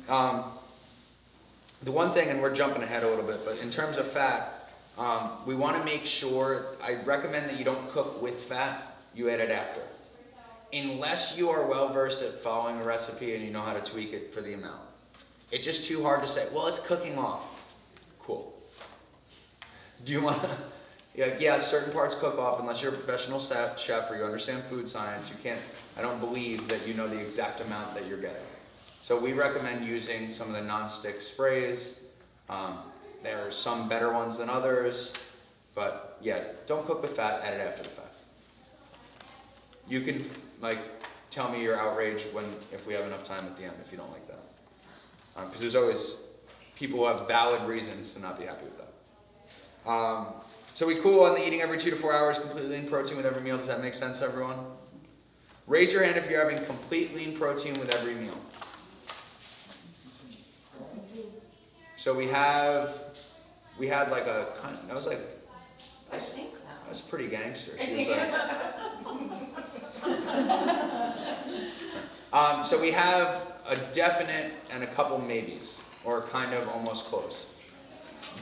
Right. The one thing, and we're jumping ahead a little bit, but in terms of fat, we want to make sure, I recommend that you don't cook with fat, you add it after. Unless you are well versed at following a recipe and you know how to tweak it for the amount. It's just too hard to say, well, it's cooking off. Cool. Do you want to? Yeah, certain parts cook off unless you're a professional chef or you understand food science. You can't, I don't believe that you know the exact amount that you're getting. So we recommend using some of the non-stick sprays. There are some better ones than others, but yeah, don't cook with fat, add it after the fact. You can tell me your outrage if we have enough time at the end if you don't like that. Because there's always people who have valid reasons to not be happy with that. So we cool on the eating every 2 to 4 hours, complete lean protein with every meal. Does that make sense, everyone? Raise your hand if you're having complete lean protein with every meal. So we had like a, that was like, I think so. that was pretty gangster. She was like, so we have a definite and a couple maybes, or kind of almost close.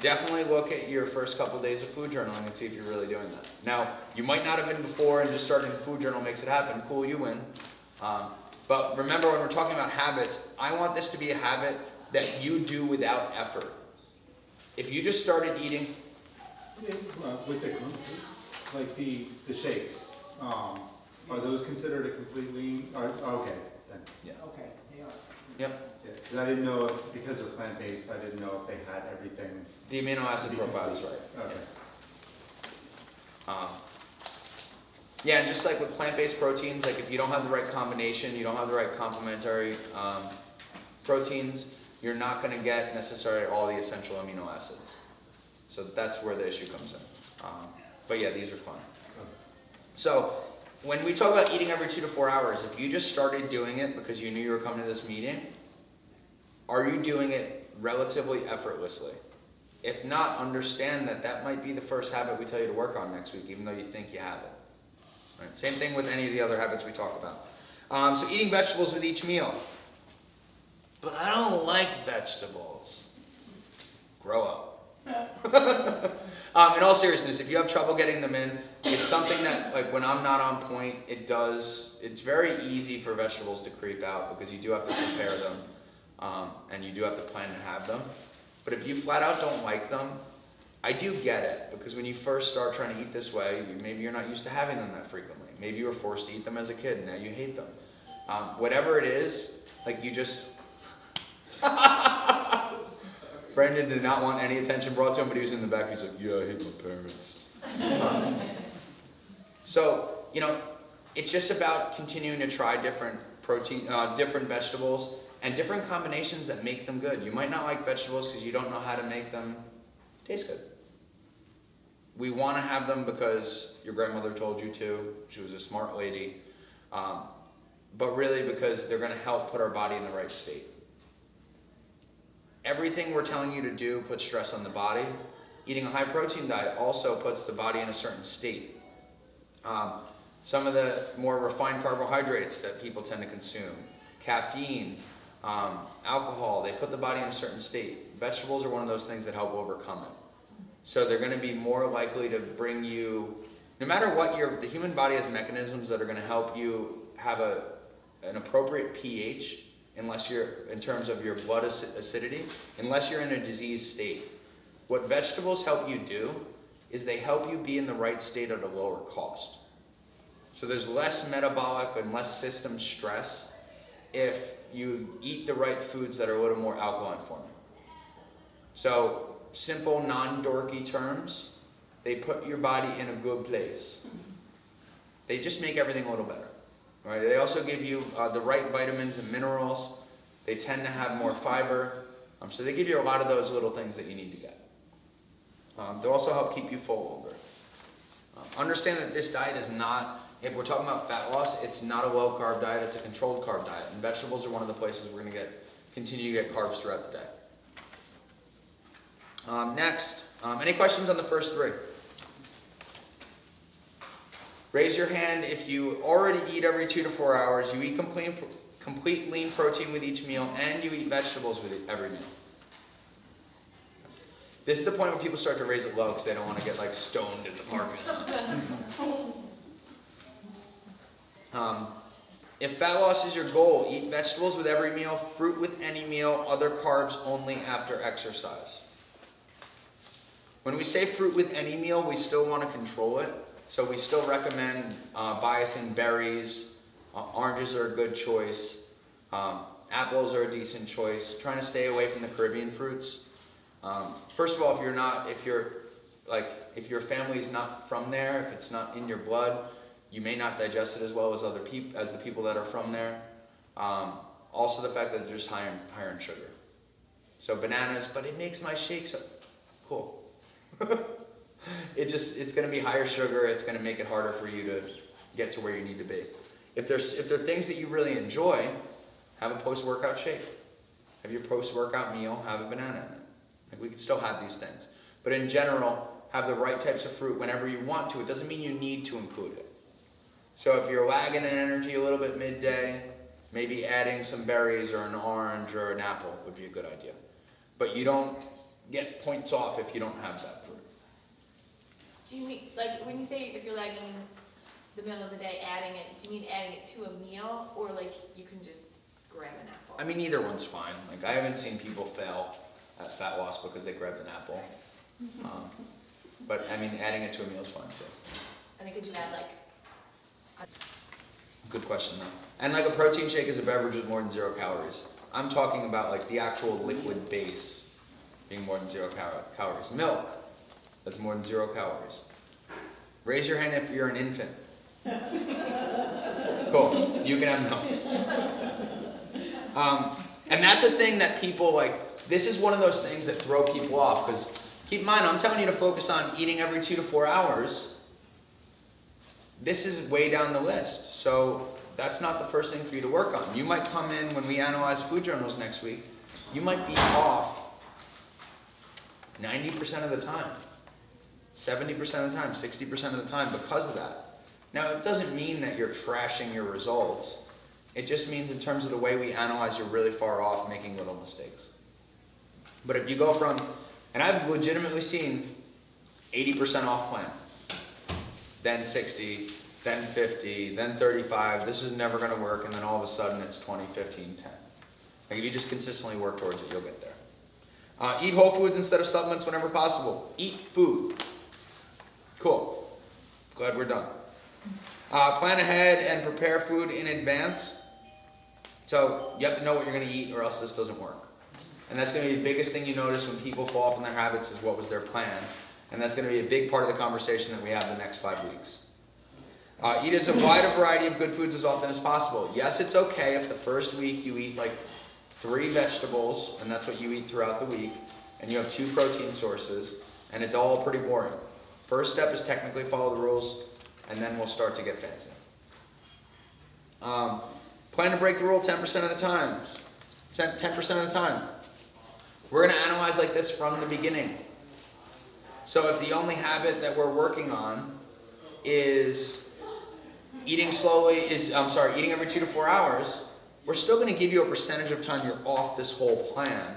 Definitely look at your first couple days of food journaling and see if you're really doing that. Now, you might not have been before, and just starting a food journal makes it happen. Cool, you win. But remember, when we're talking about habits, I want this to be a habit that you do without effort. If you just started eating, With the shakes, are those considered a complete lean? Okay, then. Okay, they are. yep, Yeah, 'cause I didn't know because they're plant-based, I didn't know if they had everything. the amino acid profile is right. Okay. Yeah, and just like with plant-based proteins, like if you don't have the right combination, you don't have the right complementary proteins, you're not going to get necessarily all the essential amino acids. So that's where the issue comes in. But yeah, these are fun. So when we talk about eating every 2 to 4 hours, if you just started doing it because you knew you were coming to this meeting, are you doing it relatively effortlessly? If not, understand that that might be the first habit we tell you to work on next week, even though you think you have it. Right? Same thing with any of the other habits we talk about. So eating vegetables with each meal. But I don't like vegetables. Grow up. In all seriousness, if you have trouble getting them in, it's something that, like, when I'm not on point, it's very easy for vegetables to creep out because you do have to prepare them, and you do have to plan to have them. But if you flat out don't like them, I do get it, because when you first start trying to eat this way, maybe you're not used to having them that frequently. Maybe you were forced to eat them as a kid, and now you hate them. Whatever it is, like, you just... Brendan did not want any attention brought to him, but he was in the back. He's like, yeah, I hate my parents. So, it's just about continuing to try different different vegetables and different combinations that make them good. You might not like vegetables because you don't know how to make them taste good. We want to have them because your grandmother told you to. She was a smart lady. But really because they're going to help put our body in the right state. Everything we're telling you to do puts stress on the body. Eating a high protein diet also puts the body in a certain state. Some of the more refined carbohydrates that people tend to consume, caffeine, alcohol, they put the body in a certain state. Vegetables are one of those things that help overcome it. So they're going to be more likely to bring you, no matter what the human body has mechanisms that are going to help you have an appropriate pH, unless you're, in terms of your blood acidity, unless you're in a diseased state. What vegetables help you do is they help you be in the right state at a lower cost. So there's less metabolic and less system stress if you eat the right foods that are a little more alkaline forming. So, simple, non-dorky terms, they put your body in a good place. They just make everything a little better. Right? They also give you the right vitamins and minerals. They tend to have more fiber. So they give you a lot of those little things that you need to get. They'll also help keep you full longer. Understand that this diet is not, if we're talking about fat loss, it's not a low carb diet, it's a controlled carb diet. And vegetables are one of the places we're going to continue to get carbs throughout the day. Next, any questions on the first three? Raise your hand if you already eat every 2 to 4 hours, you eat complete lean protein with each meal, and you eat vegetables with every meal. This is the point when people start to raise it low because they don't want to get like stoned in the parking lot. If fat loss is your goal, eat vegetables with every meal, fruit with any meal, other carbs only after exercise. When we say fruit with any meal, we still want to control it. So we still recommend biasing berries. Oranges are a good choice. Apples are a decent choice. Trying to stay away from the Caribbean fruits. First of all, if your family is not from there, if it's not in your blood, you may not digest it as well as the people that are from there. Also, the fact that they're just higher in sugar. So bananas, but it makes my shakes cool. It's going to be higher sugar. It's going to make it harder for you to get to where you need to be. If there are things that you really enjoy, have a post-workout shake. Have your post-workout meal, have a banana in it. Like, we can still have these things. But in general, have the right types of fruit whenever you want to. It doesn't mean you need to include it. So if you're lagging in energy a little bit midday, maybe adding some berries or an orange or an apple would be a good idea. But you don't get points off if you don't have that fruit. Do you mean, like, when you say if you're lagging in the middle of the day, adding it, do you mean adding it to a meal, or like you can just grab an apple? I mean, either one's fine. Like, I haven't seen people fail at fat loss because they grabbed an apple. But I mean, adding it to a meal is fine too. And then could you add like Good question though. And like a protein shake is a beverage with more than 0 calories. I'm talking about like the actual liquid base being more than 0 calories. Milk, that's more than 0 calories. Raise your hand if you're an infant. Cool, you can have milk. And that's a thing that people like, this is one of those things that throw people off, because keep in mind, I'm telling you to focus on eating every 2 to 4 hours. This is way down the list. So that's not the first thing for you to work on. You might come in when we analyze food journals next week, you might be off 90% of the time, 70% of the time, 60% of the time because of that. Now, it doesn't mean that you're trashing your results. It just means in terms of the way we analyze, you're really far off, making little mistakes. But if you go from, and I've legitimately seen 80% off plan, then 60, then 50, then 35, this is never going to work, and then all of a sudden it's 20, 15, 10. Like if you just consistently work towards it, you'll get there. Eat whole foods instead of supplements whenever possible. Eat food. Cool. Glad we're done. Plan ahead and prepare food in advance. So you have to know what you're going to eat or else this doesn't work. And that's going to be the biggest thing you notice when people fall from their habits is what was their plan. And that's going to be a big part of the conversation that we have the next 5 weeks. Eat as wide a variety of good foods as often as possible. Yes, it's okay if the first week you eat like 3 vegetables, and that's what you eat throughout the week, and you have 2 protein sources, and it's all pretty boring. First step is technically follow the rules, and then we'll start to get fancy. Plan to break the rule 10% of the time. 10% of the time. We're going to analyze like this from the beginning. So if the only habit that we're working on is eating every 2 to 4 hours, we're still going to give you a percentage of time you're off this whole plan,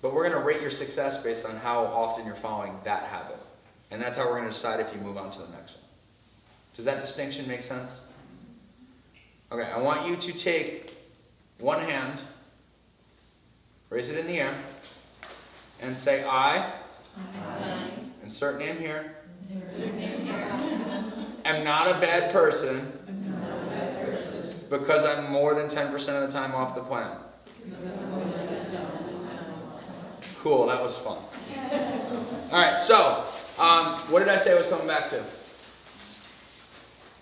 but we're going to rate your success based on how often you're following that habit. And that's how we're going to decide if you move on to the next one. Does that distinction make sense? Okay, I want you to take one hand, raise it in the air, and say, I. Insert name here. Am not a bad person. Because I'm more than 10% of the time off the plan. Cool, that was fun. Alright, so, what did I say I was coming back to?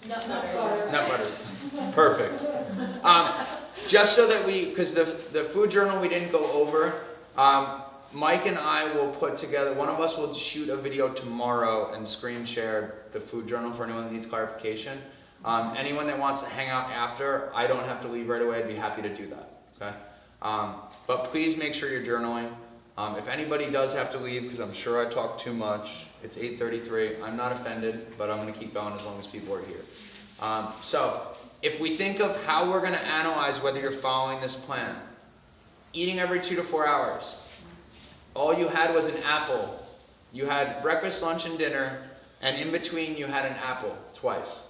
Nut butters. Nut butters. Perfect. Just so that because the food journal we didn't go over, Mike and I will put together, one of us will shoot a video tomorrow and screen share the food journal for anyone that needs clarification. Anyone that wants to hang out after, I don't have to leave right away, I'd be happy to do that, okay? But please make sure you're journaling. If anybody does have to leave, because I'm sure I talk too much, it's 8:33, I'm not offended, but I'm gonna keep going as long as people are here. So, if we think of how we're gonna analyze whether you're following this plan, eating every 2 to 4 hours, all you had was an apple. You had breakfast, lunch, and dinner, and in between you had an apple twice.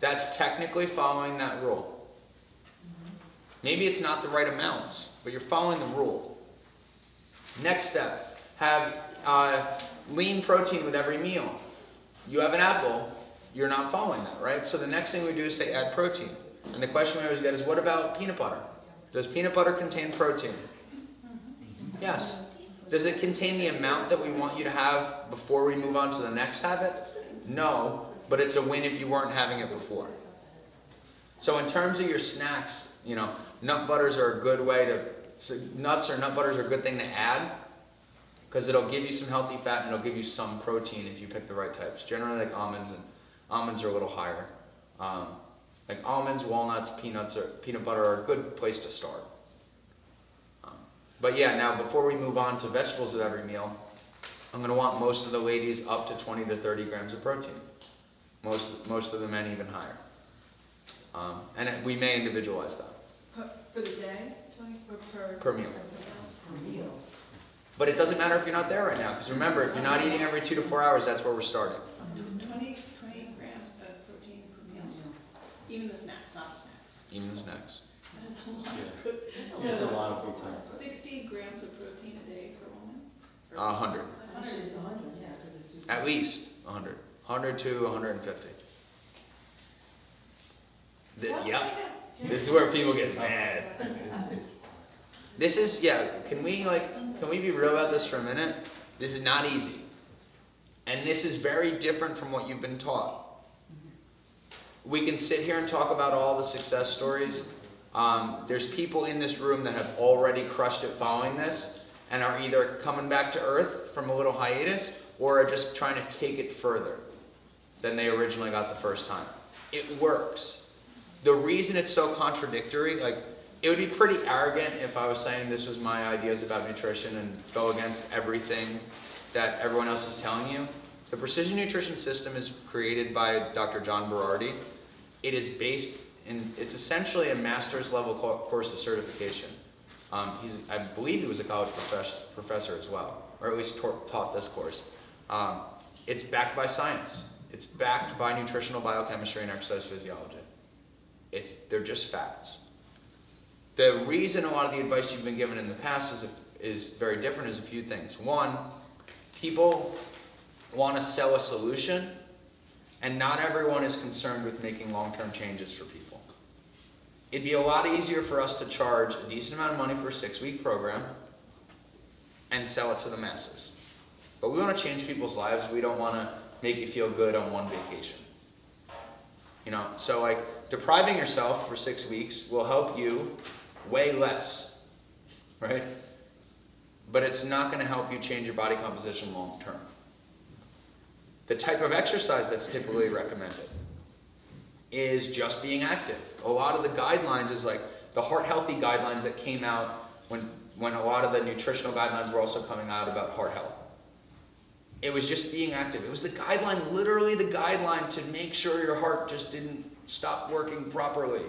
That's technically following that rule. Maybe it's not the right amounts, but you're following the rule. Next step, have lean protein with every meal. You have an apple, you're not following that, right? So the next thing we do is say add protein. And the question we always get is, what about peanut butter? Does peanut butter contain protein? Yes. Does it contain the amount that we want you to have before we move on to the next habit? No, but it's a win if you weren't having it before. So in terms of your snacks, nut butters are a good way nuts or nut butters are a good thing to add, because it'll give you some healthy fat and it'll give you some protein if you pick the right types. Generally like almonds, and almonds are a little higher. Like almonds, walnuts, peanut butter are a good place to start. But yeah, now before we move on to vegetables with every meal, I'm going to want most of the ladies up to 20 to 30 grams of protein. Most of the men even higher. And we may individualize that. For the day, 20 Per meal. Per meal. But it doesn't matter if you're not there right now, because remember, if you're not eating every 2 to 4 hours, that's where we're starting. 20 grams of protein per meal. Even the snacks, not the snacks. Even the snacks. That is a lot Yeah. of protein. It's a lot of protein. 60 grams of protein a day for a woman? 100. Actually, it's 100, yeah, because it's just. At least 100. 100 to 150. Yep. This is where people get mad. This is, can we be real about this for a minute? This is not easy. And this is very different from what you've been taught. We can sit here and talk about all the success stories. There's people in this room that have already crushed it following this and are either coming back to earth from a little hiatus or are just trying to take it further than they originally got the first time. It works. The reason it's so contradictory, it would be pretty arrogant if I was saying this was my ideas about nutrition and go against everything that everyone else is telling you. The Precision Nutrition System is created by Dr. John Berardi. It is it's essentially a master's level course of certification. I believe he was a college professor as well, or at least taught this course. It's backed by science. It's backed by nutritional biochemistry and exercise physiology. They're just facts. The reason a lot of the advice you've been given in the past is very different is a few things. One, people want to sell a solution, and not everyone is concerned with making long-term changes for people. It'd be a lot easier for us to charge a decent amount of money for a 6-week program and sell it to the masses. But we want to change people's lives. We don't want to make you feel good on one vacation. So depriving yourself for 6 weeks will help you weigh less, right? But it's not going to help you change your body composition long term. The type of exercise that's typically recommended is just being active. A lot of the guidelines is the heart healthy guidelines that came out when a lot of the nutritional guidelines were also coming out about heart health. It was just being active. It was the guideline, literally the guideline to make sure your heart just didn't stop working properly.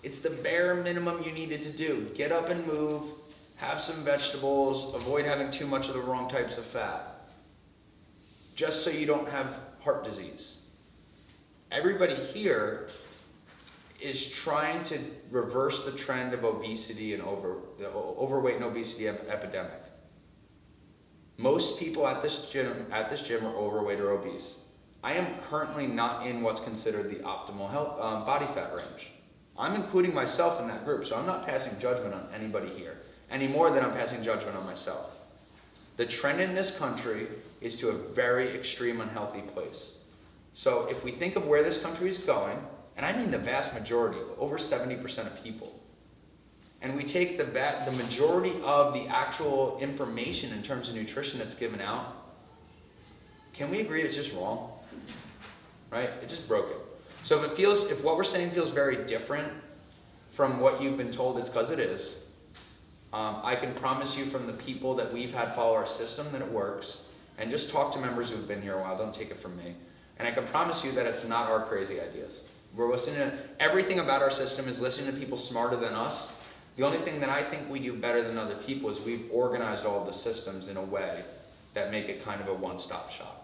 It's the bare minimum you needed to do. Get up and move, have some vegetables, avoid having too much of the wrong types of fat. Just so you don't have heart disease. Everybody here is trying to reverse the trend of obesity and overweight and obesity epidemic. Most people at this gym are overweight or obese. I am currently not in what's considered the optimal health, body fat range. I'm including myself in that group, so I'm not passing judgment on anybody here, any more than I'm passing judgment on myself. The trend in this country is to a very extreme unhealthy place. So if we think of where this country is going, and I mean the vast majority, over 70% of people, and we take the majority of the actual information in terms of nutrition that's given out, can we agree it's just wrong? Right? It just broke it. So if what we're saying feels very different from what you've been told, it's because it is. I can promise you from the people that we've had follow our system that it works. And just talk to members who've been here a while, don't take it from me. And I can promise you that it's not our crazy ideas. We're listening to, everything about our system is listening to people smarter than us. The only thing that I think we do better than other people is we've organized all of the systems in a way that make it kind of a one-stop shop.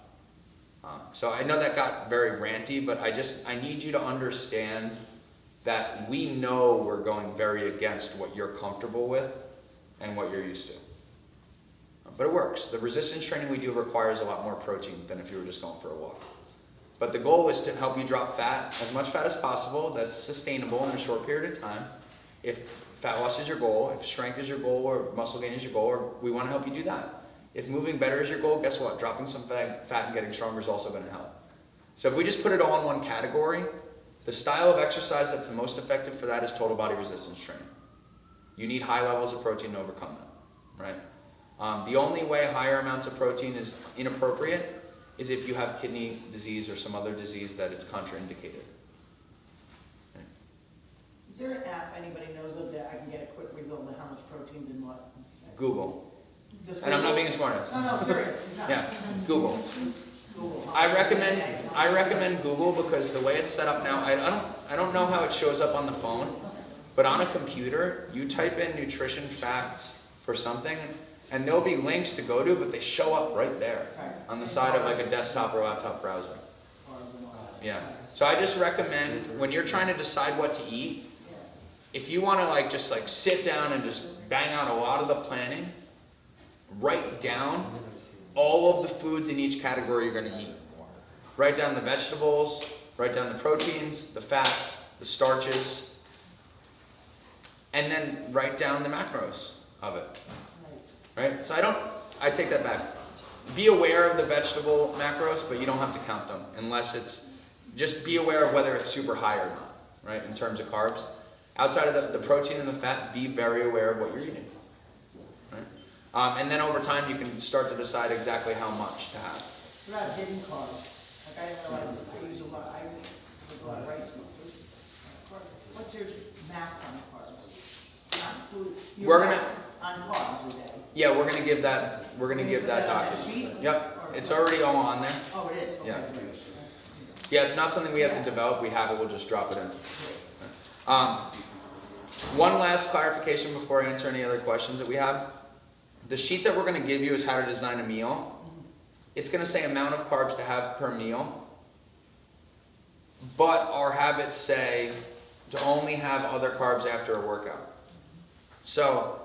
So I know that got very ranty, but I need you to understand that we know we're going very against what you're comfortable with and what you're used to. But it works. The resistance training we do requires a lot more protein than if you were just going for a walk. But the goal is to help you drop fat, as much fat as possible, that's sustainable in a short period of time. If fat loss is your goal, if strength is your goal, or muscle gain is your goal, or we want to help you do that. If moving better is your goal, guess what? Dropping some fat and getting stronger is also going to help. So if we just put it all in one category, the style of exercise that's the most effective for that is total body resistance training. You need high levels of protein to overcome that, right? The only way higher amounts of protein is inappropriate is if you have kidney disease or some other disease that it's contraindicated. Is there an app anybody knows of that I can get a quick result on how much protein's in what? Google. Just And I'm not Google? being a smartass. No, serious. No. Yeah, Google. Google. I recommend Google because the way it's set up now, I don't know how it shows up on the phone, but on a computer, you type in nutrition facts for something, and there'll be links to go to, but they show up right there on the side of like a desktop or laptop browser. Yeah. So I just recommend when you're trying to decide what to eat, if you want to just sit down and just bang out a lot of the planning, write down all of the foods in each category you're going to eat. Write down the vegetables, write down the proteins, the fats, the starches, and then write down the macros of it. Right? So I take that back. Be aware of the vegetable macros, but you don't have to count them unless just be aware of whether it's super high or not, right, in terms of carbs. Outside of the protein and the fat, be very aware of what you're eating. Right? And then over time, you can start to decide exactly how much to have. What about hidden carbs? Like I didn't realize I use a lot of rice. What's your max on carbs? Not food. Your We're max on carbs a day. Yeah, we're gonna give that. We're gonna Can you give put that that on that document. sheet? Yep, Or- it's already all on there. Oh, it is? Okay, Yeah. great. Yeah, it's not something we have to develop. We have it. We'll just drop it in. One last clarification before I answer any other questions that we have. The sheet that we're going to give you is how to design a meal. It's going to say amount of carbs to have per meal, but our habits say to only have other carbs after a workout. So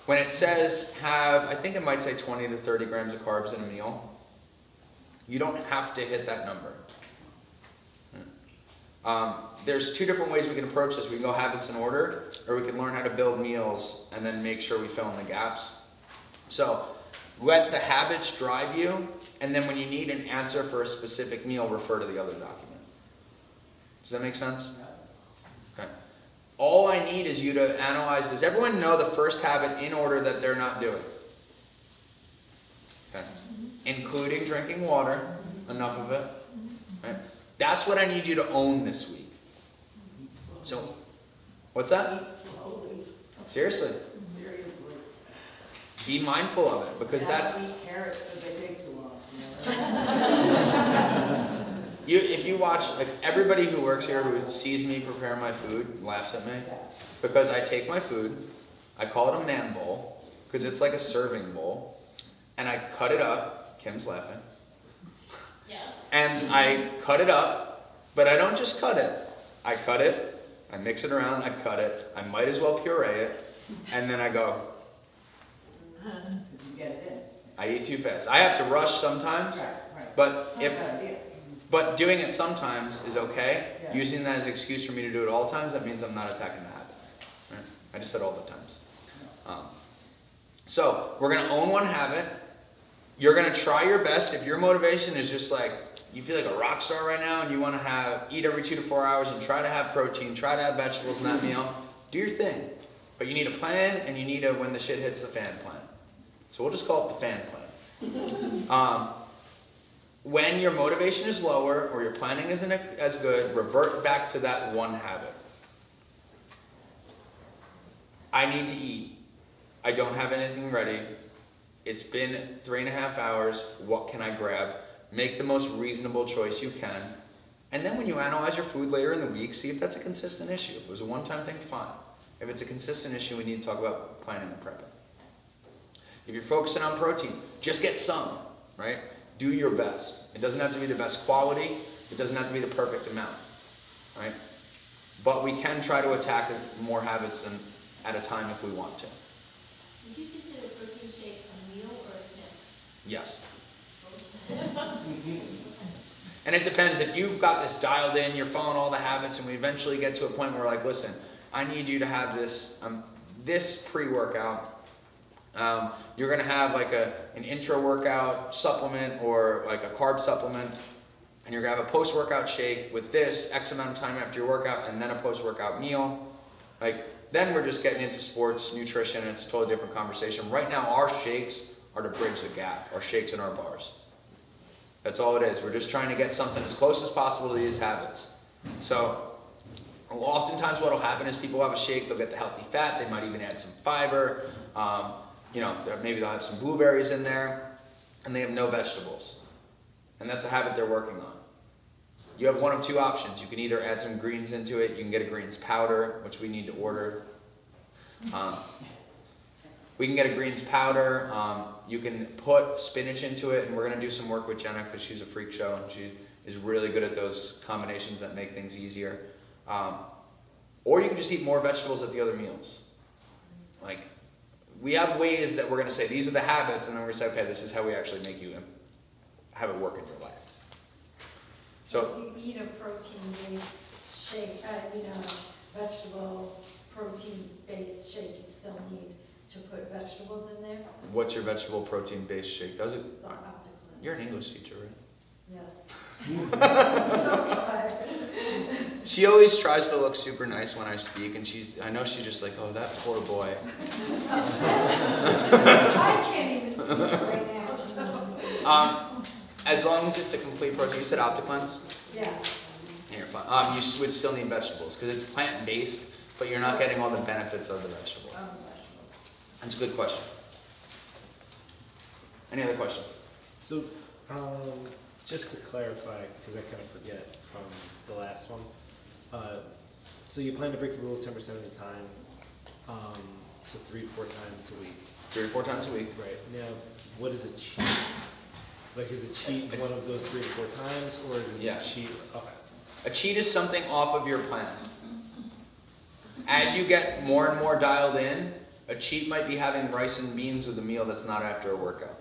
when it says I think it might say 20 to 30 grams of carbs in a meal, you don't have to hit that number. There's two different ways we can approach this. We can go habits in order, or we can learn how to build meals and then make sure we fill in the gaps. So let the habits drive you, and then when you need an answer for a specific meal, refer to the other document. Does that make sense? Okay. All I need is you to analyze, does everyone know the first habit in order that they're not doing? Okay. Including drinking water, enough of it. Right? That's what I need you to own this week. So, what's that? Seriously. Seriously. Be mindful of it, because that's, I eat carrots because they take too long. if you watch, everybody who works here who sees me prepare my food laughs at me, because I take my food, I call it a man bowl, because it's like a serving bowl, and I cut it up. Kim's laughing. Yeah. And I cut it up, but I don't just cut it. I cut it, I mix it around, I cut it, I might as well puree it, and then I go, You get it in. I eat too fast. I have to rush sometimes, Right. but Not a bad idea. But doing it sometimes is okay. Yeah. Using that as an excuse for me to do it all times, that means I'm not attacking the habit. Right? I just said all the times. So we're gonna own one habit. You're gonna try your best. If your motivation is just like, you feel like a rock star right now and you wanna eat every 2 to 4 hours and try to have protein, try to have vegetables in that meal, do your thing. But you need a plan and you need a when the shit hits the fan plan. So we'll just call it the fan plan. When your motivation is lower or your planning isn't as good, revert back to that one habit. I need to eat. I don't have anything ready. It's been 3.5 hours. What can I grab? Make the most reasonable choice you can. And then when you analyze your food later in the week, see if that's a consistent issue. If it was a one-time thing, fine. If it's a consistent issue, we need to talk about planning and prepping. If you're focusing on protein, just get some, right? Do your best. It doesn't have to be the best quality. It doesn't have to be the perfect amount, right? But we can try to attack more habits than at a time if we want to. Would you consider protein shake a meal or a snack? Yes. And it depends. If you've got this dialed in, you're following all the habits, and we eventually get to a point where we're like, listen, I need you to have this this pre-workout. You're going to have like an intra-workout supplement or like a carb supplement, and you're going to have a post-workout shake with this X amount of time after your workout, and then a post-workout meal. Then we're just getting into sports nutrition, and it's a totally different conversation. Right now, our shakes are to bridge the gap. Our shakes and our bars. That's all it is. We're just trying to get something as close as possible to these habits. So, oftentimes what will happen is people have a shake, they'll get the healthy fat, they might even add some fiber, maybe they'll have some blueberries in there, and they have no vegetables. And that's a habit they're working on. You have one of two options. You can either add some greens into it, you can get a greens powder, which we need to order. We can get a greens powder. You can put spinach into it, and we're going to do some work with Jenna because she's a freak show and she is really good at those combinations that make things easier. Or you can just eat more vegetables at the other meals. We have ways that we're going to say these are the habits, and then we're going to say, okay, this is how we actually make you have it work in your life. So If you eat a protein-based shake, vegetable protein-based shake, you still need to put vegetables in there? what's your vegetable protein-based shake? Does it? I'll have to clean. You're an English teacher, right? Yeah. So tired. She always tries to look super nice when I speak, and I know she's just like, oh, that poor boy. I can't even speak right now, so. As long as it's a complete protein, you said OptiCleanse? Yeah. Yeah, you're fine. You would still need vegetables, because it's plant-based, but you're not getting all the benefits of the vegetable. That's a good question. Any other question? So, just to clarify, because I kind of forget from the last one. So you plan to break the rules 10% of the time, so 3 to 4 times a week. 3 or 4 times a week. Right. Now, what is a cheat? Is a cheat one of those 3 to 4 times, or is Yeah. a cheat? Okay. A cheat is something off of your plan. As you get more and more dialed in, a cheat might be having rice and beans with a meal that's not after a workout.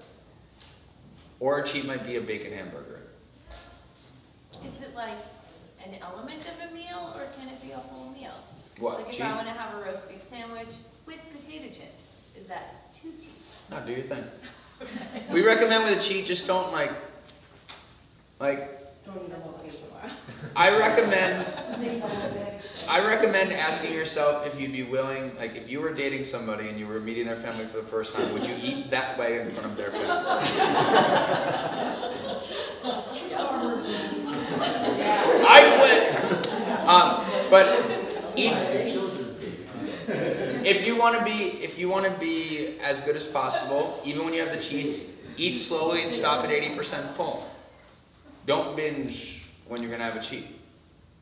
Or a cheat might be a bacon hamburger. Is it like an element of a meal, or can it be a whole meal? What, Like if cheat? I want to have a roast beef sandwich with potato chips, is that too cheap? No, do your thing. We recommend with a cheat, just don't Don't eat them all day. I recommend Just leave the whole bag. I recommend asking yourself if you'd be willing, if you were dating somebody and you were meeting their family for the first time, would you eat that way in front of their family? It's too far removed. I would. But if you want to be as good as possible, even when you have the cheats, eat slowly and stop at 80% full. Don't binge when you're gonna have a cheat.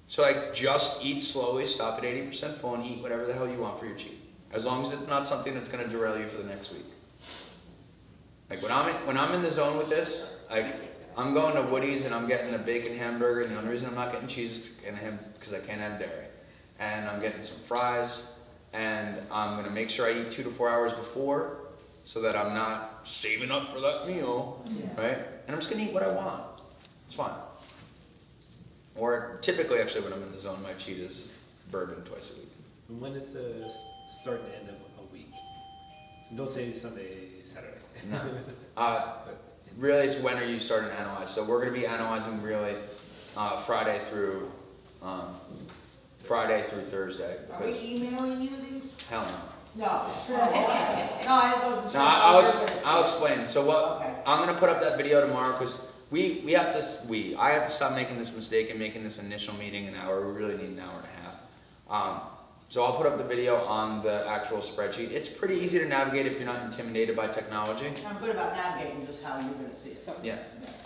So just eat slowly, stop at 80% full, and eat whatever the hell you want for your cheat. As long as it's not something that's gonna derail you for the next week. When I'm in the zone with this, I'm going to Woody's and I'm getting a bacon hamburger, and the only reason I'm not getting cheese is because I can't have dairy. And I'm getting some fries, and I'm gonna make sure I eat 2 to 4 hours before, so that I'm not saving up for that meal, right? And I'm just gonna eat what I want. It's fine. Or typically, actually, when I'm in the zone, my cheat is bourbon twice a week. And when is the start and end of a week? And don't say Sunday, Saturday. No. Really, it's when are you starting to analyze? So we're going to be analyzing really Friday through Thursday. Are we Because emailing you these? hell no. No. Okay. No, I wasn't sure. No, I'll explain. So what Okay. I'm gonna put up that video tomorrow because I have to stop making this mistake and making this initial meeting an hour. We really need an hour and a half. So I'll put up the video on the actual spreadsheet. It's pretty easy to navigate if you're not intimidated by technology. I'm good about navigating just how you're gonna see it. Yeah,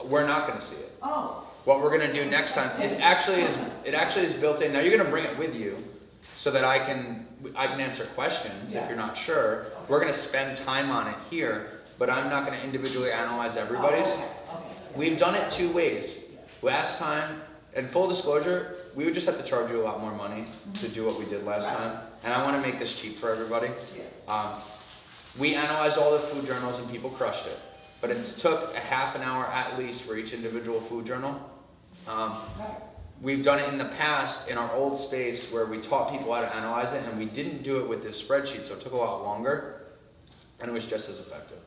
we're not gonna see it. Oh, What we're gonna do next time, it actually is built in. Now you're gonna bring it with you so that I can answer questions if you're not sure. We're gonna spend time on it here, but I'm not gonna individually analyze everybody's. okay. We've done it two ways. Last time, and full disclosure, we would just have to charge you a lot more money to do what we did last time. And I wanna make this cheap for everybody. Yeah. We analyzed all the food journals and people crushed it. But it's took a half an hour at least for each individual food journal. Right. We've done it in the past in our old space where we taught people how to analyze it, and we didn't do it with this spreadsheet, so it took a lot longer, and it was just as effective.